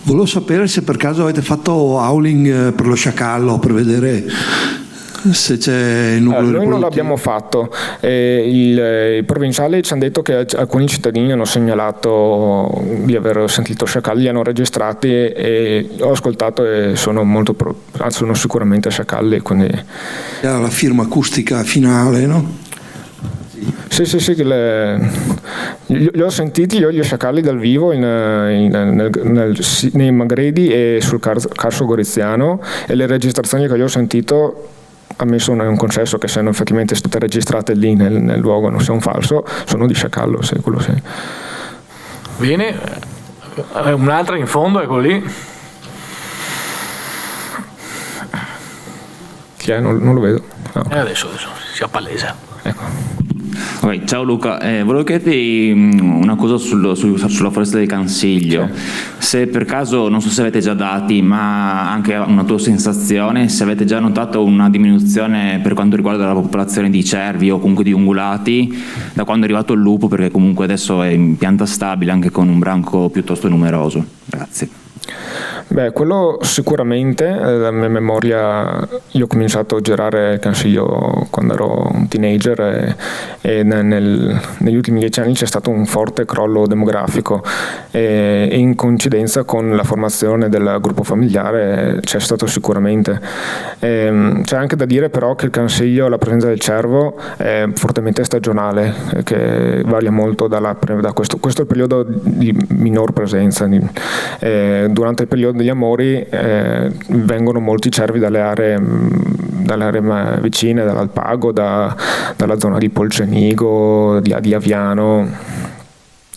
Volevo sapere se per caso avete fatto howling per lo sciacallo, per vedere se c'è il nucleo noi non l'abbiamo fatto, i provinciali ci hanno detto che alcuni cittadini hanno segnalato di aver sentito sciacalli, li hanno registrati e ho ascoltato e sono sono sicuramente sciacalli, quindi la firma acustica finale, no? Sì, li ho sentiti gli sciacalli dal vivo nei Magredi e sul Carso Goriziano, e le registrazioni che io ho sentito, ammesso un concesso che siano effettivamente state registrate lì nel luogo, non sia un falso, sono di sciacallo, quello sì. Bene, un'altra in fondo, eccolo lì. Chi è? Non lo vedo. Adesso si appalesa. Ecco. Okay, ciao Luca, volevo chiederti una cosa sulla foresta del Cansiglio. Se per caso, non so se avete già dati, ma anche una tua sensazione, se avete già notato una diminuzione per quanto riguarda la popolazione di cervi o comunque di ungulati da quando è arrivato il lupo, perché comunque adesso è in pianta stabile anche con un branco piuttosto numeroso. Grazie. Beh, quello sicuramente, la mia memoria, io ho cominciato a girare il Cansiglio quando ero un teenager e negli ultimi 10 anni c'è stato un forte crollo demografico e in coincidenza con la formazione del gruppo familiare c'è stato sicuramente. C'è anche da dire però che il Cansiglio, la presenza del cervo è fortemente stagionale, che varia molto da questo è il periodo di minor presenza. Durante il periodo degli amori vengono molti cervi dalle aree vicine, dall'Alpago, dalla zona di Polcenigo, di Aviano.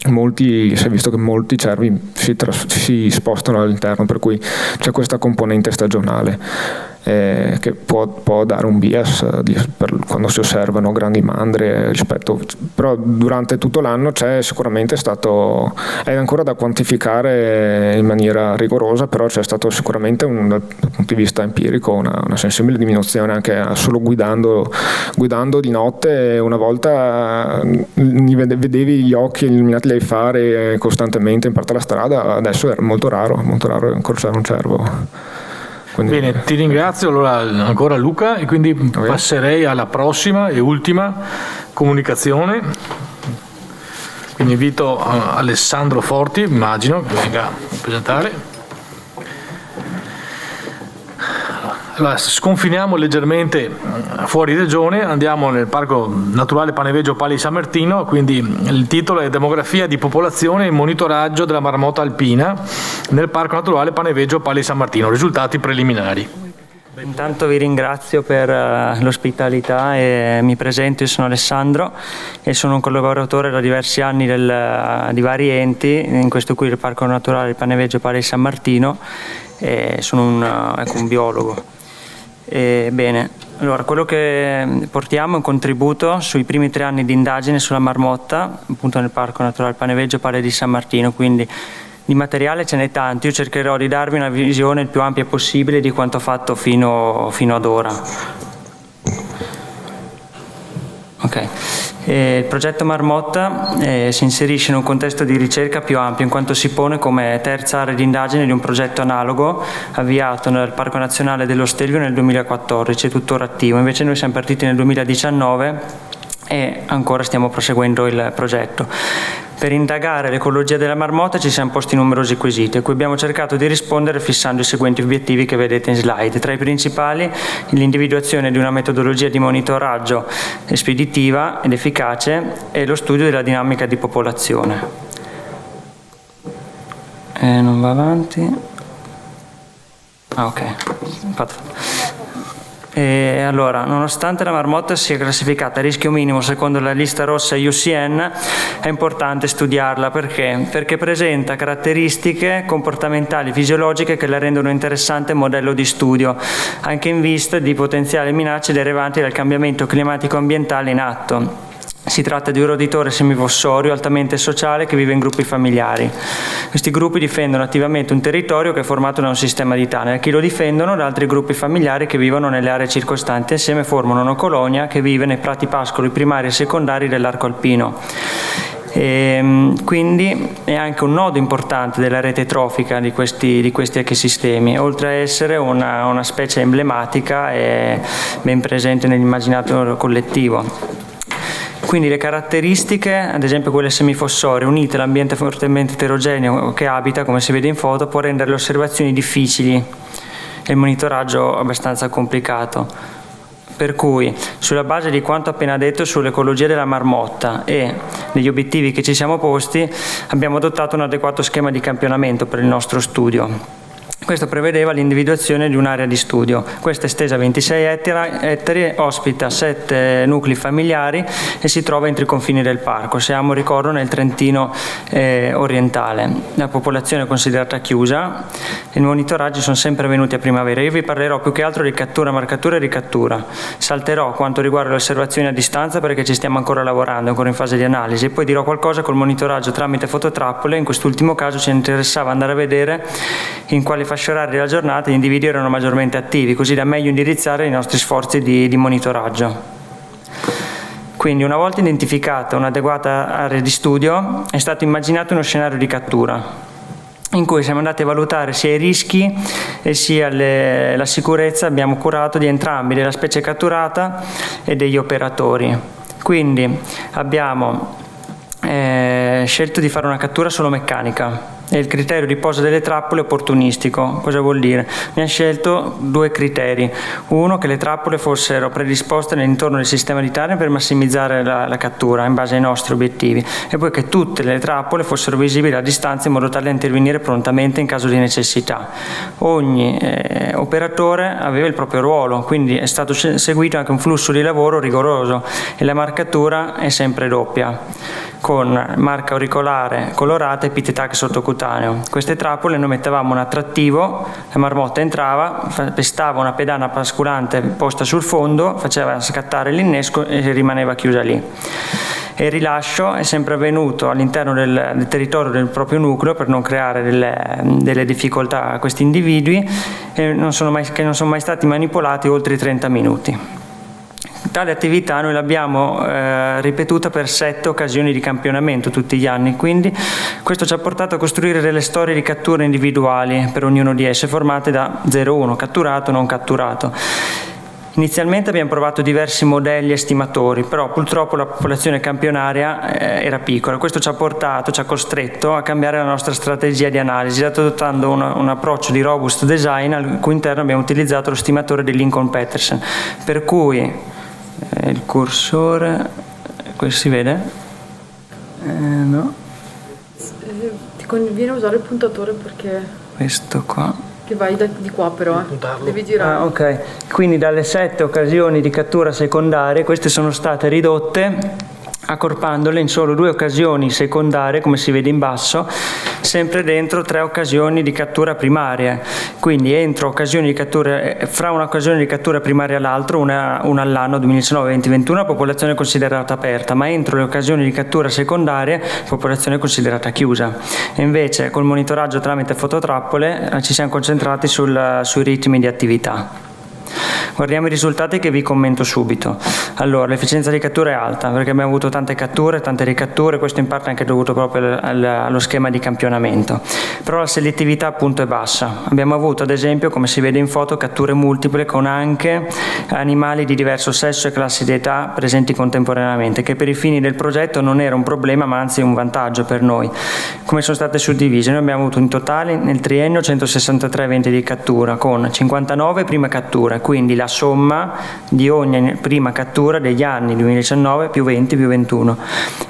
Si è visto che molti cervi si spostano all'interno, per cui c'è questa componente stagionale che può dare un bias per quando si osservano grandi mandrie però durante tutto l'anno c'è sicuramente stato, è ancora da quantificare in maniera rigorosa, però c'è stato sicuramente dal punto di vista empirico una sensibile diminuzione anche solo guidando di notte. Una volta vedevi gli occhi illuminati dai fari costantemente in parte della strada, adesso è molto raro incrociare un cervo. Quindi... Bene, ti ringrazio allora ancora Luca e quindi passerei alla prossima e ultima comunicazione. Quindi invito Alessandro Forti, immagino, che venga a presentare. Allora, sconfiniamo leggermente fuori regione, andiamo nel Parco Naturale Paneveggio Pali San Martino, quindi il titolo è Demografia di popolazione e monitoraggio della marmotta alpina nel Parco Naturale Paneveggio Pali San Martino, risultati preliminari. Intanto vi ringrazio per l'ospitalità e mi presento, io sono Alessandro e sono un collaboratore da diversi anni di vari enti, in questo qui il Parco Naturale Paneveggio Pali San Martino, e sono un biologo. Bene, allora quello che portiamo è un contributo sui primi 3 anni di indagine sulla marmotta, appunto nel Parco Naturale Paneveggio Pali di San Martino, quindi di materiale ce n'è tanto, io cercherò di darvi una visione il più ampia possibile di quanto fatto fino ad ora. Ok. Il progetto Marmotta si inserisce in un contesto di ricerca più ampio in quanto si pone come terza area di indagine di un progetto analogo avviato nel Parco Nazionale dello Stelvio nel 2014 e tuttora attivo. Invece noi siamo partiti nel 2019 e ancora stiamo proseguendo il progetto. Per indagare l'ecologia della marmotta ci siamo posti numerosi quesiti a cui abbiamo cercato di rispondere fissando i seguenti obiettivi che vedete in slide. Tra i principali l'individuazione di una metodologia di monitoraggio speditiva ed efficace e lo studio della dinamica di popolazione. Non va avanti. Ok. Allora, nonostante la marmotta sia classificata a rischio minimo secondo la lista rossa IUCN, è importante studiarla perché presenta caratteristiche comportamentali fisiologiche che la rendono interessante modello di studio, anche in vista di potenziali minacce derivanti dal cambiamento climatico ambientale in atto. Si tratta di un roditore semifossorio altamente sociale che vive in gruppi familiari. Questi gruppi difendono attivamente un territorio che è formato da un sistema di tunnel. Chi lo difendono da altri gruppi familiari che vivono nelle aree circostanti. Insieme formano una colonia che vive nei prati pascoli primari e secondari dell'arco alpino. Quindi è anche un nodo importante della rete trofica di questi ecosistemi, oltre a essere una specie emblematica e ben presente nell'immaginario collettivo. Quindi le caratteristiche, ad esempio quelle semifossorie, unite all'ambiente fortemente eterogeneo che abita, come si vede in foto, può rendere le osservazioni difficili e il monitoraggio abbastanza complicato. Per cui, sulla base di quanto appena detto sull'ecologia della marmotta e degli obiettivi che ci siamo posti, abbiamo adottato un adeguato schema di campionamento per il nostro studio. Questo prevedeva l'individuazione di un'area di studio. Questa è estesa a 26 ettari, ospita 7 nuclei familiari e si trova entro i confini del parco. Siamo, ricordo, nel Trentino orientale. La popolazione è considerata chiusa e i monitoraggi sono sempre avvenuti a primavera. Io vi parlerò più che altro di cattura, marcatura e ricattura. Salterò quanto riguarda le osservazioni a distanza perché ci stiamo ancora lavorando, ancora in fase di analisi, e poi dirò qualcosa col monitoraggio tramite fototrappole. In quest'ultimo caso ci interessava andare a vedere in quali fasce orarie della giornata gli individui erano maggiormente attivi, così da meglio indirizzare i nostri sforzi di monitoraggio. Quindi, una volta identificata un'adeguata area di studio, è stato immaginato uno scenario di cattura, in cui siamo andati a valutare sia i rischi e sia la sicurezza, abbiamo curato di entrambi, della specie catturata e degli operatori. Quindi abbiamo scelto di fare una cattura solo meccanica. E il criterio di posa delle trappole è opportunistico. Cosa vuol dire? Abbiamo scelto 2 criteri. Uno, che le trappole fossero predisposte all'intorno del sistema di target per massimizzare la cattura in base ai nostri obiettivi, e poi che tutte le trappole fossero visibili a distanza in modo tale da intervenire prontamente in caso di necessità. Ogni operatore aveva il proprio ruolo, quindi è stato seguito anche un flusso di lavoro rigoroso e la marcatura è sempre doppia, con marca auricolare colorata e epitetac sottocutaneo. Queste trappole noi mettevamo un attrattivo, la marmotta entrava, pestava una pedana pasculante posta sul fondo, faceva scattare l'innesco e rimaneva chiusa lì. E il rilascio è sempre avvenuto all'interno del territorio del proprio nucleo per non creare delle difficoltà a questi individui, che non sono mai stati manipolati oltre i 30 minuti. Tale attività noi l'abbiamo ripetuta per 7 occasioni di campionamento tutti gli anni, quindi questo ci ha portato a costruire delle storie di cattura individuali per ognuno di esse, formate da 0-1, catturato, non catturato. Inizialmente abbiamo provato diversi modelli e stimatori, però purtroppo la popolazione campionaria era piccola. Questo ci ha costretto a cambiare la nostra strategia di analisi, adottando un approccio di robust design al cui interno abbiamo utilizzato lo stimatore di Lincoln Petersen, per cui il cursore, questo si vede? No. Ti conviene usare il puntatore perché... Questo qua. Che vai di qua però, devi girare. Ok, quindi dalle 7 occasioni di cattura secondarie, queste sono state ridotte accorpandole in solo 2 occasioni secondarie, come si vede in basso, sempre dentro 3 occasioni di cattura primaria. Quindi entro occasioni di cattura, fra un'occasione di cattura primaria all'altro, una all'anno 2019-2021, la popolazione è considerata aperta, ma entro le occasioni di cattura secondarie la popolazione è considerata chiusa. E invece col monitoraggio tramite fototrappole ci siamo concentrati sui ritmi di attività. Guardiamo i risultati che vi commento subito. Allora, l'efficienza di cattura è alta perché abbiamo avuto tante catture, tante ricatture, questo in parte è anche dovuto proprio allo schema di campionamento. Però la selettività appunto è bassa. Abbiamo avuto ad esempio, come si vede in foto, catture multiple con anche animali di diverso sesso e classi di età presenti contemporaneamente, che per i fini del progetto non era un problema ma anzi un vantaggio per noi. Come sono state suddivise? Noi abbiamo avuto in totale nel triennio 163 eventi di cattura con 59 prime catture, quindi la somma di ogni prima cattura degli anni 2019 più 20 più 21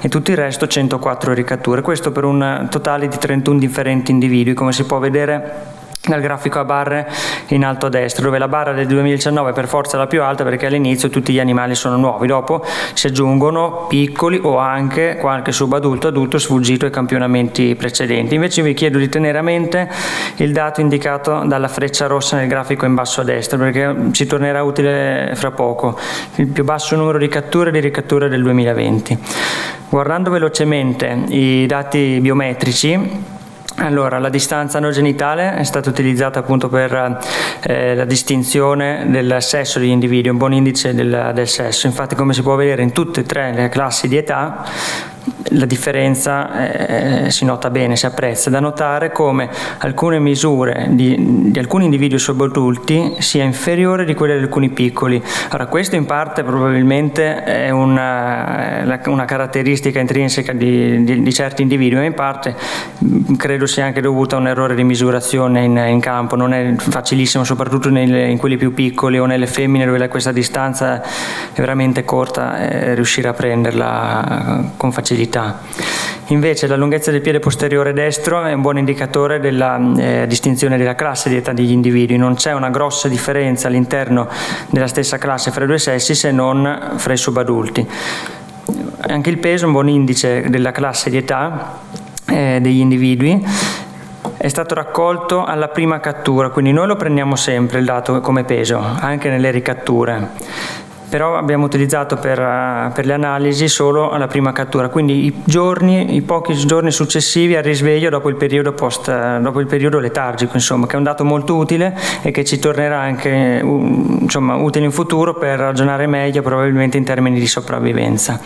e tutto il resto 104 ricatture, questo per un totale di 31 differenti individui, come si può vedere dal grafico a barre in alto a destra, dove la barra del 2019 per forza è la più alta perché all'inizio tutti gli animali sono nuovi, dopo si aggiungono piccoli o anche qualche subadulto, adulto sfuggito ai campionamenti precedenti. Invece vi chiedo di tenere a mente il dato indicato dalla freccia rossa nel grafico in basso a destra perché ci tornerà utile fra poco, il più basso numero di catture e di ricatture del 2020. Guardando velocemente i dati biometrici, allora, la distanza anogenitale è stata utilizzata appunto per la distinzione del sesso degli individui, un buon indice del sesso. Infatti, come si può vedere in tutte e 3 le classi di età, la differenza si nota bene, si apprezza. Da notare come alcune misure di alcuni individui subadulti sia inferiore di quelle di alcuni piccoli. Allora, questo in parte probabilmente è una caratteristica intrinseca di certi individui, ma in parte credo sia anche dovuta a un errore di misurazione in campo. Non è facilissimo, soprattutto in quelli più piccoli o nelle femmine dove questa distanza è veramente corta, riuscire a prenderla con facilità. attività. Invece la lunghezza del piede posteriore destro è un buon indicatore della distinzione della classe di età degli individui. Non c'è una grossa differenza all'interno della stessa classe fra i due sessi, se non fra i subadulti. Anche il peso è un buon indice della classe di età degli individui. È stato raccolto alla prima cattura, quindi noi lo prendiamo sempre il dato come peso, anche nelle ricatture. Però abbiamo utilizzato per le analisi solo alla prima cattura, quindi i pochi giorni successivi al risveglio dopo il periodo letargico, insomma, che è un dato molto utile e che ci tornerà anche utile in futuro per ragionare meglio probabilmente in termini di sopravvivenza.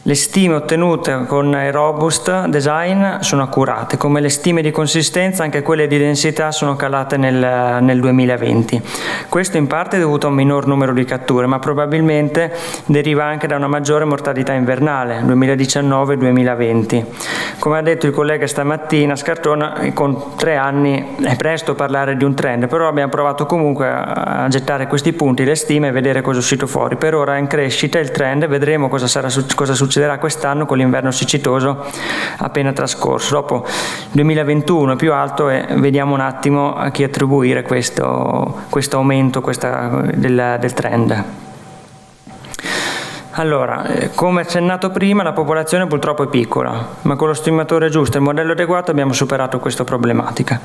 Le stime ottenute con il Robust Design sono accurate, come le stime di consistenza, anche quelle di densità sono calate nel 2020. Questo in parte è dovuto a un minor numero di catture, ma probabilmente deriva anche da una maggiore mortalità invernale, 2019-2020. Come ha detto il collega stamattina, Scartona, con 3 anni è presto parlare di un trend, però abbiamo provato comunque a gettare questi punti, le stime, e vedere cosa è uscito fuori. Per ora è in crescita il trend, vedremo cosa succederà quest'anno con l'inverno siccitoso appena trascorso. Dopo 2021 è più alto e vediamo un attimo a chi attribuire questo aumento del trend. Allora, come accennato prima, la popolazione purtroppo è piccola, ma con lo stimatore giusto e il modello adeguato abbiamo superato questa problematica.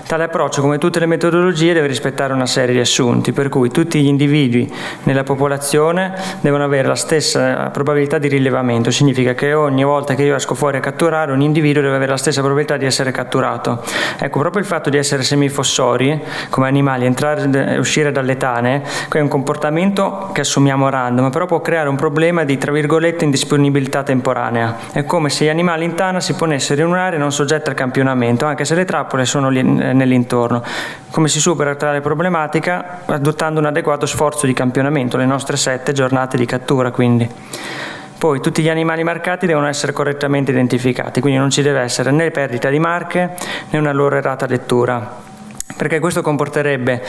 Tale approccio, come tutte le metodologie, deve rispettare una serie di assunti, per cui tutti gli individui nella popolazione devono avere la stessa probabilità di rilevamento. Significa che ogni volta che io esco fuori a catturare, un individuo deve avere la stessa probabilità di essere catturato. Ecco, proprio il fatto di essere semifossori, come animali, entrare e uscire dalle tane, è un comportamento che assumiamo random, però può creare un problema di, tra virgolette, indisponibilità temporanea. È come se gli animali in tana si ponessero in un'area non soggetta al campionamento, anche se le trappole sono lì nell'intorno. Come si supera tale problematica? Adottando un adeguato sforzo di campionamento, le nostre 7 giornate di cattura, quindi. Poi tutti gli animali marcati devono essere correttamente identificati, quindi non ci deve essere né perdita di marche né una loro errata lettura, perché questo comporterebbe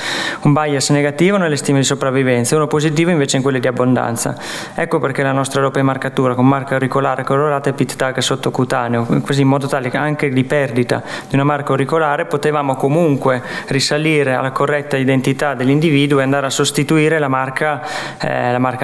un bias negativo nelle stime di sopravvivenza e uno positivo invece in quelle di abbondanza. Ecco perché la nostra doppia marcatura con marca auricolare colorata e pit tag sottocutaneo, così in modo tale che anche di perdita di una marca auricolare potevamo comunque risalire alla corretta identità dell'individuo e andare a sostituire la marca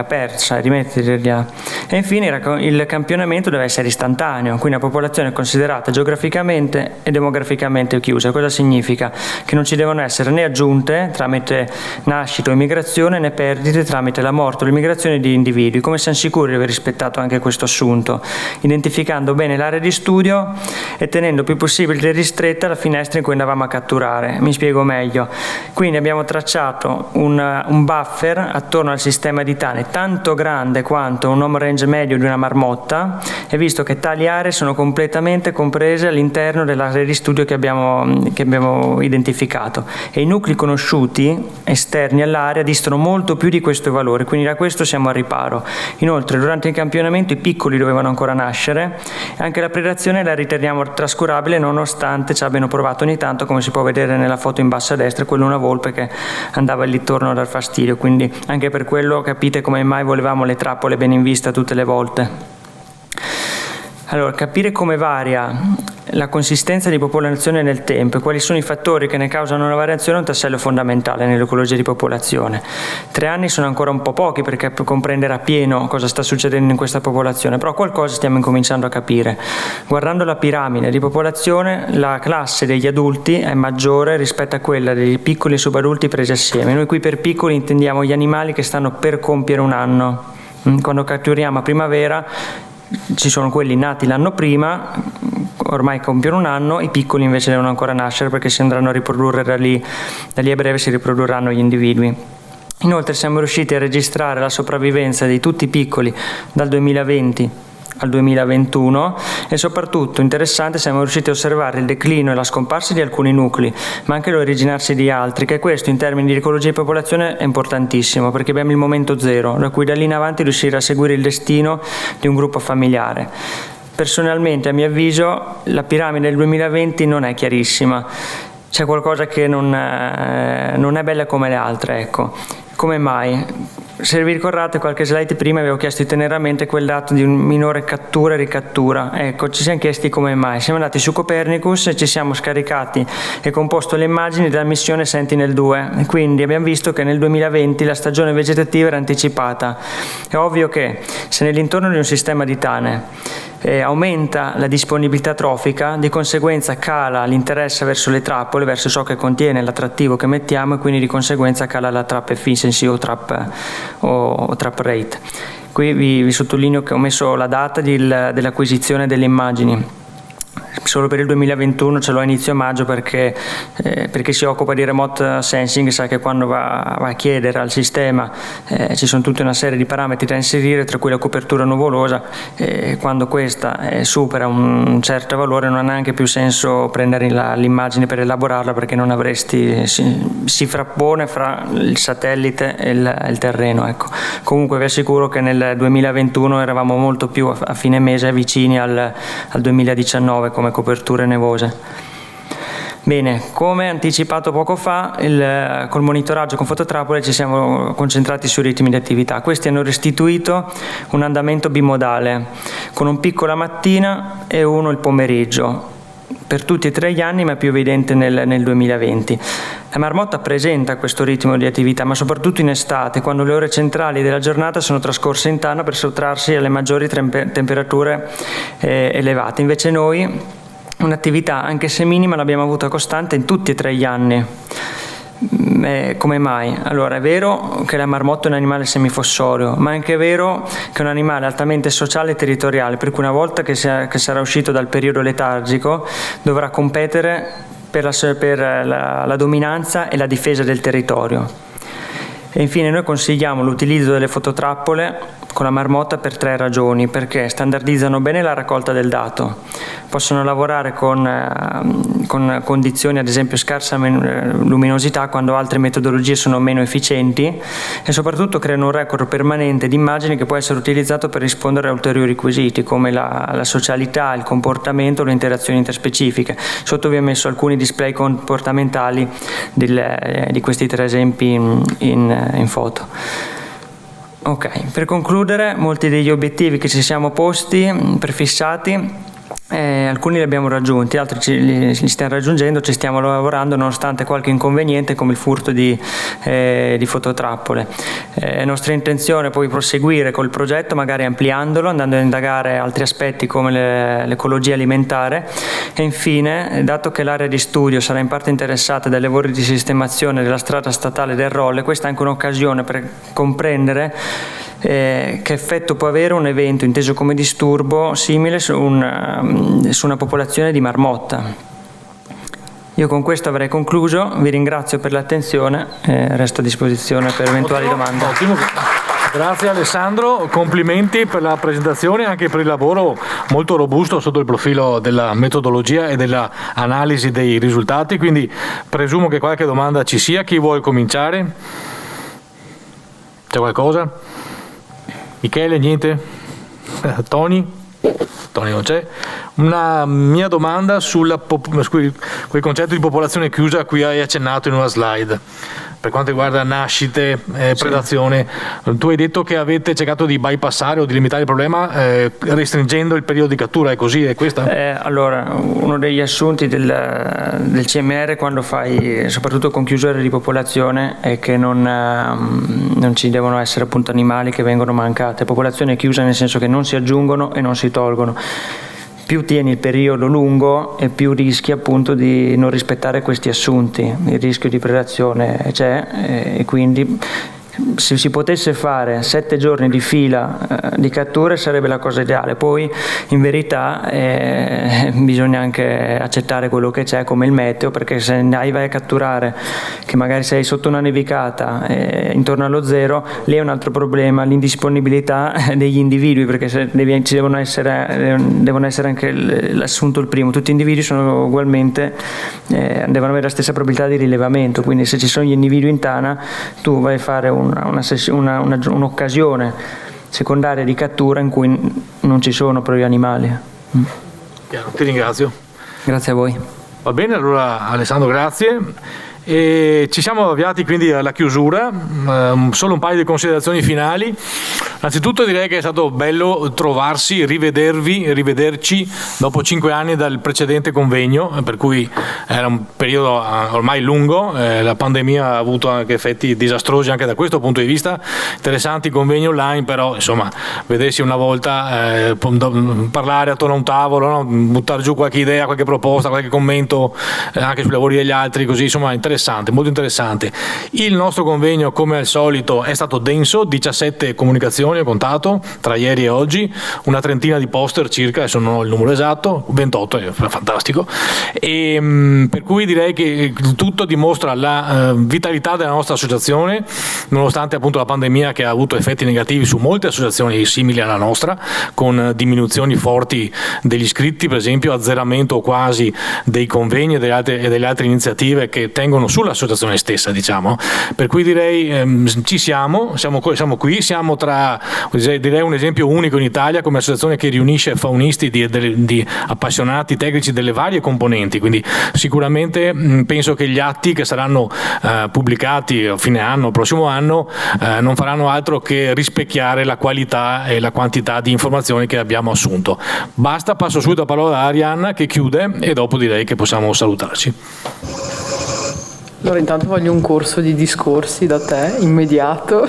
persa e rimetterla. E infine il campionamento deve essere istantaneo, quindi la popolazione è considerata geograficamente e demograficamente chiusa. Cosa significa? Che non ci devono essere né aggiunte tramite nascita o immigrazione, né perdite tramite la morte o l'immigrazione di individui. Come siamo sicuri di aver rispettato anche questo assunto? Identificando bene l'area di studio e tenendo più possibile ristretta la finestra in cui andavamo a catturare. Mi spiego meglio. Quindi abbiamo tracciato un buffer attorno al sistema di tane tanto grande quanto un home range medio di una marmotta, e visto che tali aree sono completamente comprese all'interno dell'area di studio che abbiamo identificato, e i nuclei conosciuti esterni all'area distano molto più di questo valore, quindi da questo siamo al riparo. Inoltre durante il campionamento i piccoli dovevano ancora nascere e anche la predazione la riteniamo trascurabile, nonostante ci abbiano provato ogni tanto, come si può vedere nella foto in basso a destra, quella una volpe che andava lì intorno a dar fastidio, quindi anche per quello capite come mai volevamo le trappole ben in vista tutte le volte. Allora, capire come varia la consistenza di popolazione nel tempo e quali sono i fattori che ne causano una variazione è un tassello fondamentale nell'ecologia di popolazione. 3 anni sono ancora un po' pochi per comprendere a pieno cosa sta succedendo in questa popolazione, però qualcosa stiamo incominciando a capire. Guardando la piramide di popolazione, la classe degli adulti è maggiore rispetto a quella dei piccoli e subadulti presi assieme. Noi qui per piccoli intendiamo gli animali che stanno per compiere un anno. Quando catturiamo a primavera ci sono quelli nati l'anno prima, ormai compiono un anno, i piccoli invece devono ancora nascere perché si andranno a riprodurre da lì a breve si riprodurranno gli individui. Inoltre siamo riusciti a registrare la sopravvivenza di tutti i piccoli dal 2020 al 2021 e soprattutto interessante siamo riusciti a osservare il declino e la scomparsa di alcuni nuclei, ma anche l'originarsi di altri, che questo in termini di ecologia di popolazione è importantissimo perché abbiamo il momento zero, da cui da lì in avanti riuscire a seguire il destino di un gruppo familiare. Personalmente, a mio avviso, la piramide del 2020 non è chiarissima, c'è qualcosa che non è bella come le altre, ecco. Come mai? Se vi ricordate, qualche slide prima avevo chiesto di tenere a mente quel dato di un minore cattura e ricattura. Ecco, ci siamo chiesti come mai. Siamo andati su Copernicus e ci siamo scaricati e composto le immagini della missione Sentinel-2 e quindi abbiamo visto che nel 2020 la stagione vegetativa era anticipata. È ovvio che se nell'intorno di un sistema di tane aumenta la disponibilità trofica, di conseguenza cala l'interesse verso le trappole, verso ciò che contiene l'attrattivo che mettiamo, e quindi di conseguenza cala la trap efficiency o trap rate. Qui vi sottolineo che ho messo la data dell'acquisizione delle immagini. Solo per il 2021 ce l'ho a inizio maggio perché si occupa di remote sensing, sa che quando va a chiedere al sistema ci sono tutta una serie di parametri da inserire, tra cui la copertura nuvolosa, quando questa supera un certo valore non ha neanche più senso prendere l'immagine per elaborarla, perché non avresti, si frappone fra il satellite e il terreno. Ecco. Comunque vi assicuro che nel 2021 eravamo molto più a fine mese vicini al 2019 come coperture nevose. Bene, come anticipato poco fa, col monitoraggio con fototrappole ci siamo concentrati sui ritmi di attività. Questi hanno restituito un andamento bimodale, con un picco la mattina e uno il pomeriggio, per tutti e 3 gli anni, ma più evidente nel 2020. La marmotta presenta questo ritmo di attività, ma soprattutto in estate, quando le ore centrali della giornata sono trascorse in tana per sottrarsi alle maggiori temperature elevate. Invece noi un'attività, anche se minima, l'abbiamo avuta costante in tutti e 3 gli anni. Come mai? Allora, è vero che la marmotta è un animale semifossorio, ma è anche vero che è un animale altamente sociale e territoriale, per cui una volta che sarà uscito dal periodo letargico dovrà competere per la dominanza e la difesa del territorio. E infine noi consigliamo l'utilizzo delle fototrappole con la marmotta per 3 ragioni: perché standardizzano bene la raccolta del dato, possono lavorare con condizioni, ad esempio scarsa luminosità, quando altre metodologie sono meno efficienti, e soprattutto creano un record permanente di immagini che può essere utilizzato per rispondere a ulteriori quesiti come la socialità, il comportamento, le interazioni interspecifiche. Sotto vi ho messo alcuni display comportamentali di questi 3 esempi in foto. Ok, per concludere, molti degli obiettivi che ci siamo posti, prefissati, alcuni li abbiamo raggiunti, altri li stiamo raggiungendo, ci stiamo lavorando nonostante qualche inconveniente come il furto di fototrappole. È nostra intenzione poi proseguire col progetto, magari ampliandolo, andando a indagare altri aspetti come l'ecologia alimentare, e infine, dato che l'area di studio sarà in parte interessata dai lavori di sistemazione della strada statale del Rolle, questa è anche un'occasione per comprendere che effetto può avere un evento inteso come disturbo simile su una popolazione di marmotta. Io con questo avrei concluso, vi ringrazio per l'attenzione e resto a disposizione per eventuali domande. Ottimo. Grazie Alessandro, complimenti per la presentazione e anche per il lavoro molto robusto sotto il profilo della metodologia e della analisi dei risultati, quindi presumo che qualche domanda ci sia. Chi vuole cominciare? C'è qualcosa? Michele, niente? Tony non c'è. Una mia domanda quel concetto di popolazione chiusa a cui hai accennato in una slide. Per quanto riguarda nascite, predazione, tu hai detto che avete cercato di bypassare o di limitare il problema restringendo il periodo di cattura, è così? È questa? Allora, uno degli assunti del CMR quando fai soprattutto con chiusure di popolazione è che non ci devono essere appunto animali che vengono mancate. Popolazione chiusa nel senso che non si aggiungono e non si tolgono. Più tieni il periodo lungo e più rischi appunto di non rispettare questi assunti. Il rischio di predazione c'è e quindi se si potesse fare 7 giorni di fila di catture sarebbe la cosa ideale. Poi in verità bisogna anche accettare quello che c'è come il meteo, perché se vai a catturare che magari sei sotto una nevicata intorno allo 0, lì è un altro problema, l'indisponibilità degli individui, perché ci devono essere anche l'assunto il primo, tutti gli individui sono ugualmente devono avere la stessa probabilità di rilevamento, quindi se ci sono gli individui in tana tu vai a fare un'occasione secondaria di cattura in cui non ci sono proprio animali. Chiaro, ti ringrazio. Grazie a voi. Va bene, allora Alessandro, grazie. E ci siamo avviati quindi alla chiusura, solo un paio di considerazioni finali. Innanzitutto direi che è stato bello trovarsi, rivederci dopo 5 anni dal precedente convegno, per cui era un periodo ormai lungo, la pandemia ha avuto anche effetti disastrosi anche da questo punto di vista, interessanti convegni online, però insomma vedersi una volta, parlare attorno a un tavolo, no? Buttare giù qualche idea, qualche proposta, qualche commento anche sui lavori degli altri, così insomma interessante, molto interessante. Il nostro convegno come al solito è stato denso, 17 comunicazioni ho contato tra ieri e oggi, una trentina di poster circa, adesso non ho il numero esatto, 28 è fantastico, e per cui direi che tutto dimostra la vitalità della nostra associazione, nonostante appunto la pandemia che ha avuto effetti negativi su molte associazioni simili alla nostra, con diminuzioni forti degli iscritti, per esempio azzeramento quasi dei convegni e delle altre iniziative che tengono sull'associazione stessa, diciamo. Per cui direi ci siamo qui, siamo tra, direi un esempio unico in Italia come associazione che riunisce faunisti di appassionati tecnici delle varie componenti, quindi sicuramente penso che gli atti che saranno pubblicati a fine anno, prossimo anno, non faranno altro che rispecchiare la qualità e la quantità di informazioni che abbiamo assunto. Basta, passo subito la parola a Arianna che chiude e dopo direi che possiamo salutarci. Allora intanto voglio un corso di discorsi da te, immediato,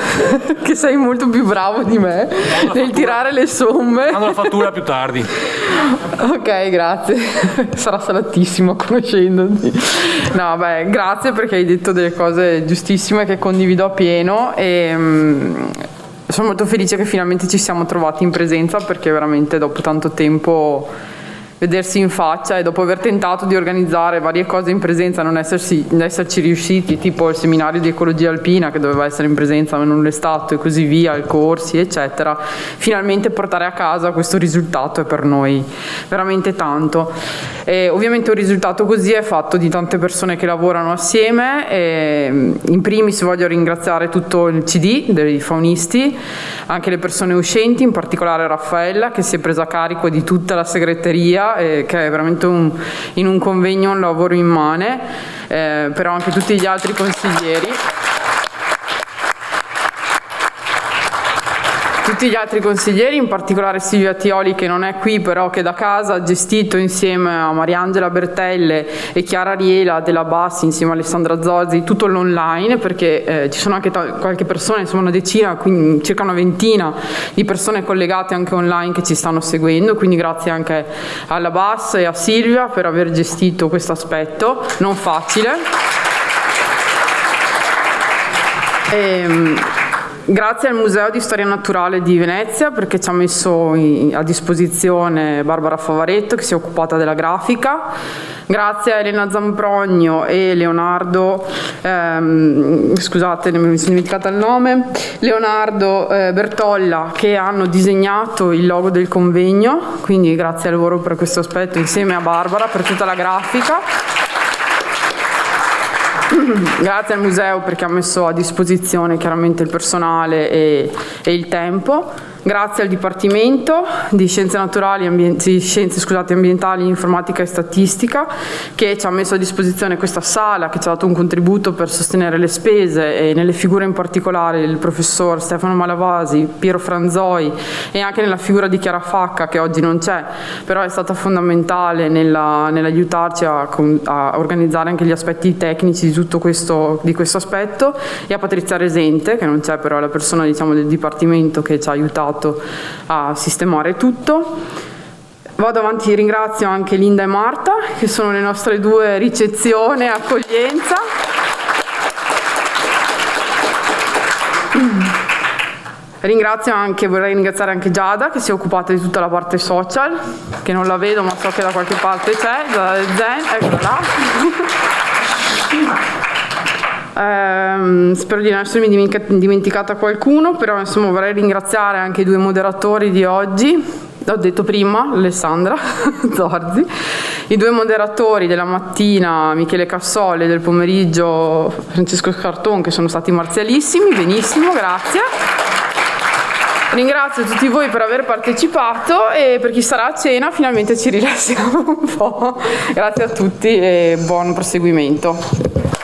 che sei molto più bravo di me nel tirare le somme. Mando la fattura più tardi. Ok, grazie. Sarà salatissimo conoscendoti. No, beh, grazie perché hai detto delle cose giustissime che condivido appieno e sono molto felice che finalmente ci siamo trovati in presenza, perché veramente dopo tanto tempo vedersi in faccia e dopo aver tentato di organizzare varie cose in presenza non esserci riusciti, tipo il seminario di ecologia alpina che doveva essere in presenza ma non l'è stato e così via, i corsi eccetera, finalmente portare a casa questo risultato è per noi veramente tanto. E ovviamente un risultato così è fatto di tante persone che lavorano assieme e in primis voglio ringraziare tutto il CD dei faunisti, anche le persone uscenti, in particolare Raffaella che si è presa a carico di tutta la segreteria, che è veramente in un convegno un lavoro immane, però anche tutti gli altri consiglieri. Tutti gli altri consiglieri, in particolare Silvia Tioli che non è qui però che da casa ha gestito insieme a Mariangela Bertelle e Chiara Riela della BAS insieme a Alessandra Zorzi tutto l'online, perché ci sono anche qualche persona, insomma una decina, quindi circa una ventina di persone collegate anche online che ci stanno seguendo, quindi grazie anche alla BAS e a Silvia per aver gestito questo aspetto non facile. Grazie al Museo di Storia Naturale di Venezia perché ci ha messo a disposizione Barbara Favaretto che si è occupata della grafica. Grazie a Elena Zamprogno e Leonardo, scusate mi sono dimenticata il nome, Leonardo Bertolla che hanno disegnato il logo del convegno, quindi grazie a loro per questo aspetto insieme a Barbara per tutta la grafica. Grazie al museo perché ha messo a disposizione chiaramente il personale e il tempo. Grazie al Dipartimento di Scienze Naturali, Ambientali, Informatica e Statistica che ci ha messo a disposizione questa sala, che ci ha dato un contributo per sostenere le spese e nelle figure in particolare il professor Stefano Malavasi, Piero Franzoi e anche nella figura di Chiara Facca che oggi non c'è, però è stata fondamentale nell'aiutarci a organizzare anche gli aspetti tecnici di tutto questo aspetto, e a Patrizia Resente che non c'è però è la persona diciamo del Dipartimento che ci ha aiutato a sistemare tutto. Vado avanti, ringrazio anche Linda e Marta che sono le nostre due ricezione e accoglienza. Vorrei ringraziare anche Giada che si è occupata di tutta la parte social, che non la vedo ma so che da qualche parte c'è, Giada del Zen, eccola là. Spero di non essermi dimenticata qualcuno, però insomma vorrei ringraziare anche i due moderatori di oggi, l'ho detto prima, Alessandra Zorzi, i due moderatori della mattina, Michele Cassoli, e del pomeriggio Francesco Scarton, che sono stati marzialissimi, benissimo, grazie. Ringrazio tutti voi per aver partecipato e per chi sarà a cena finalmente ci rilassiamo un po'. Grazie a tutti e buon proseguimento.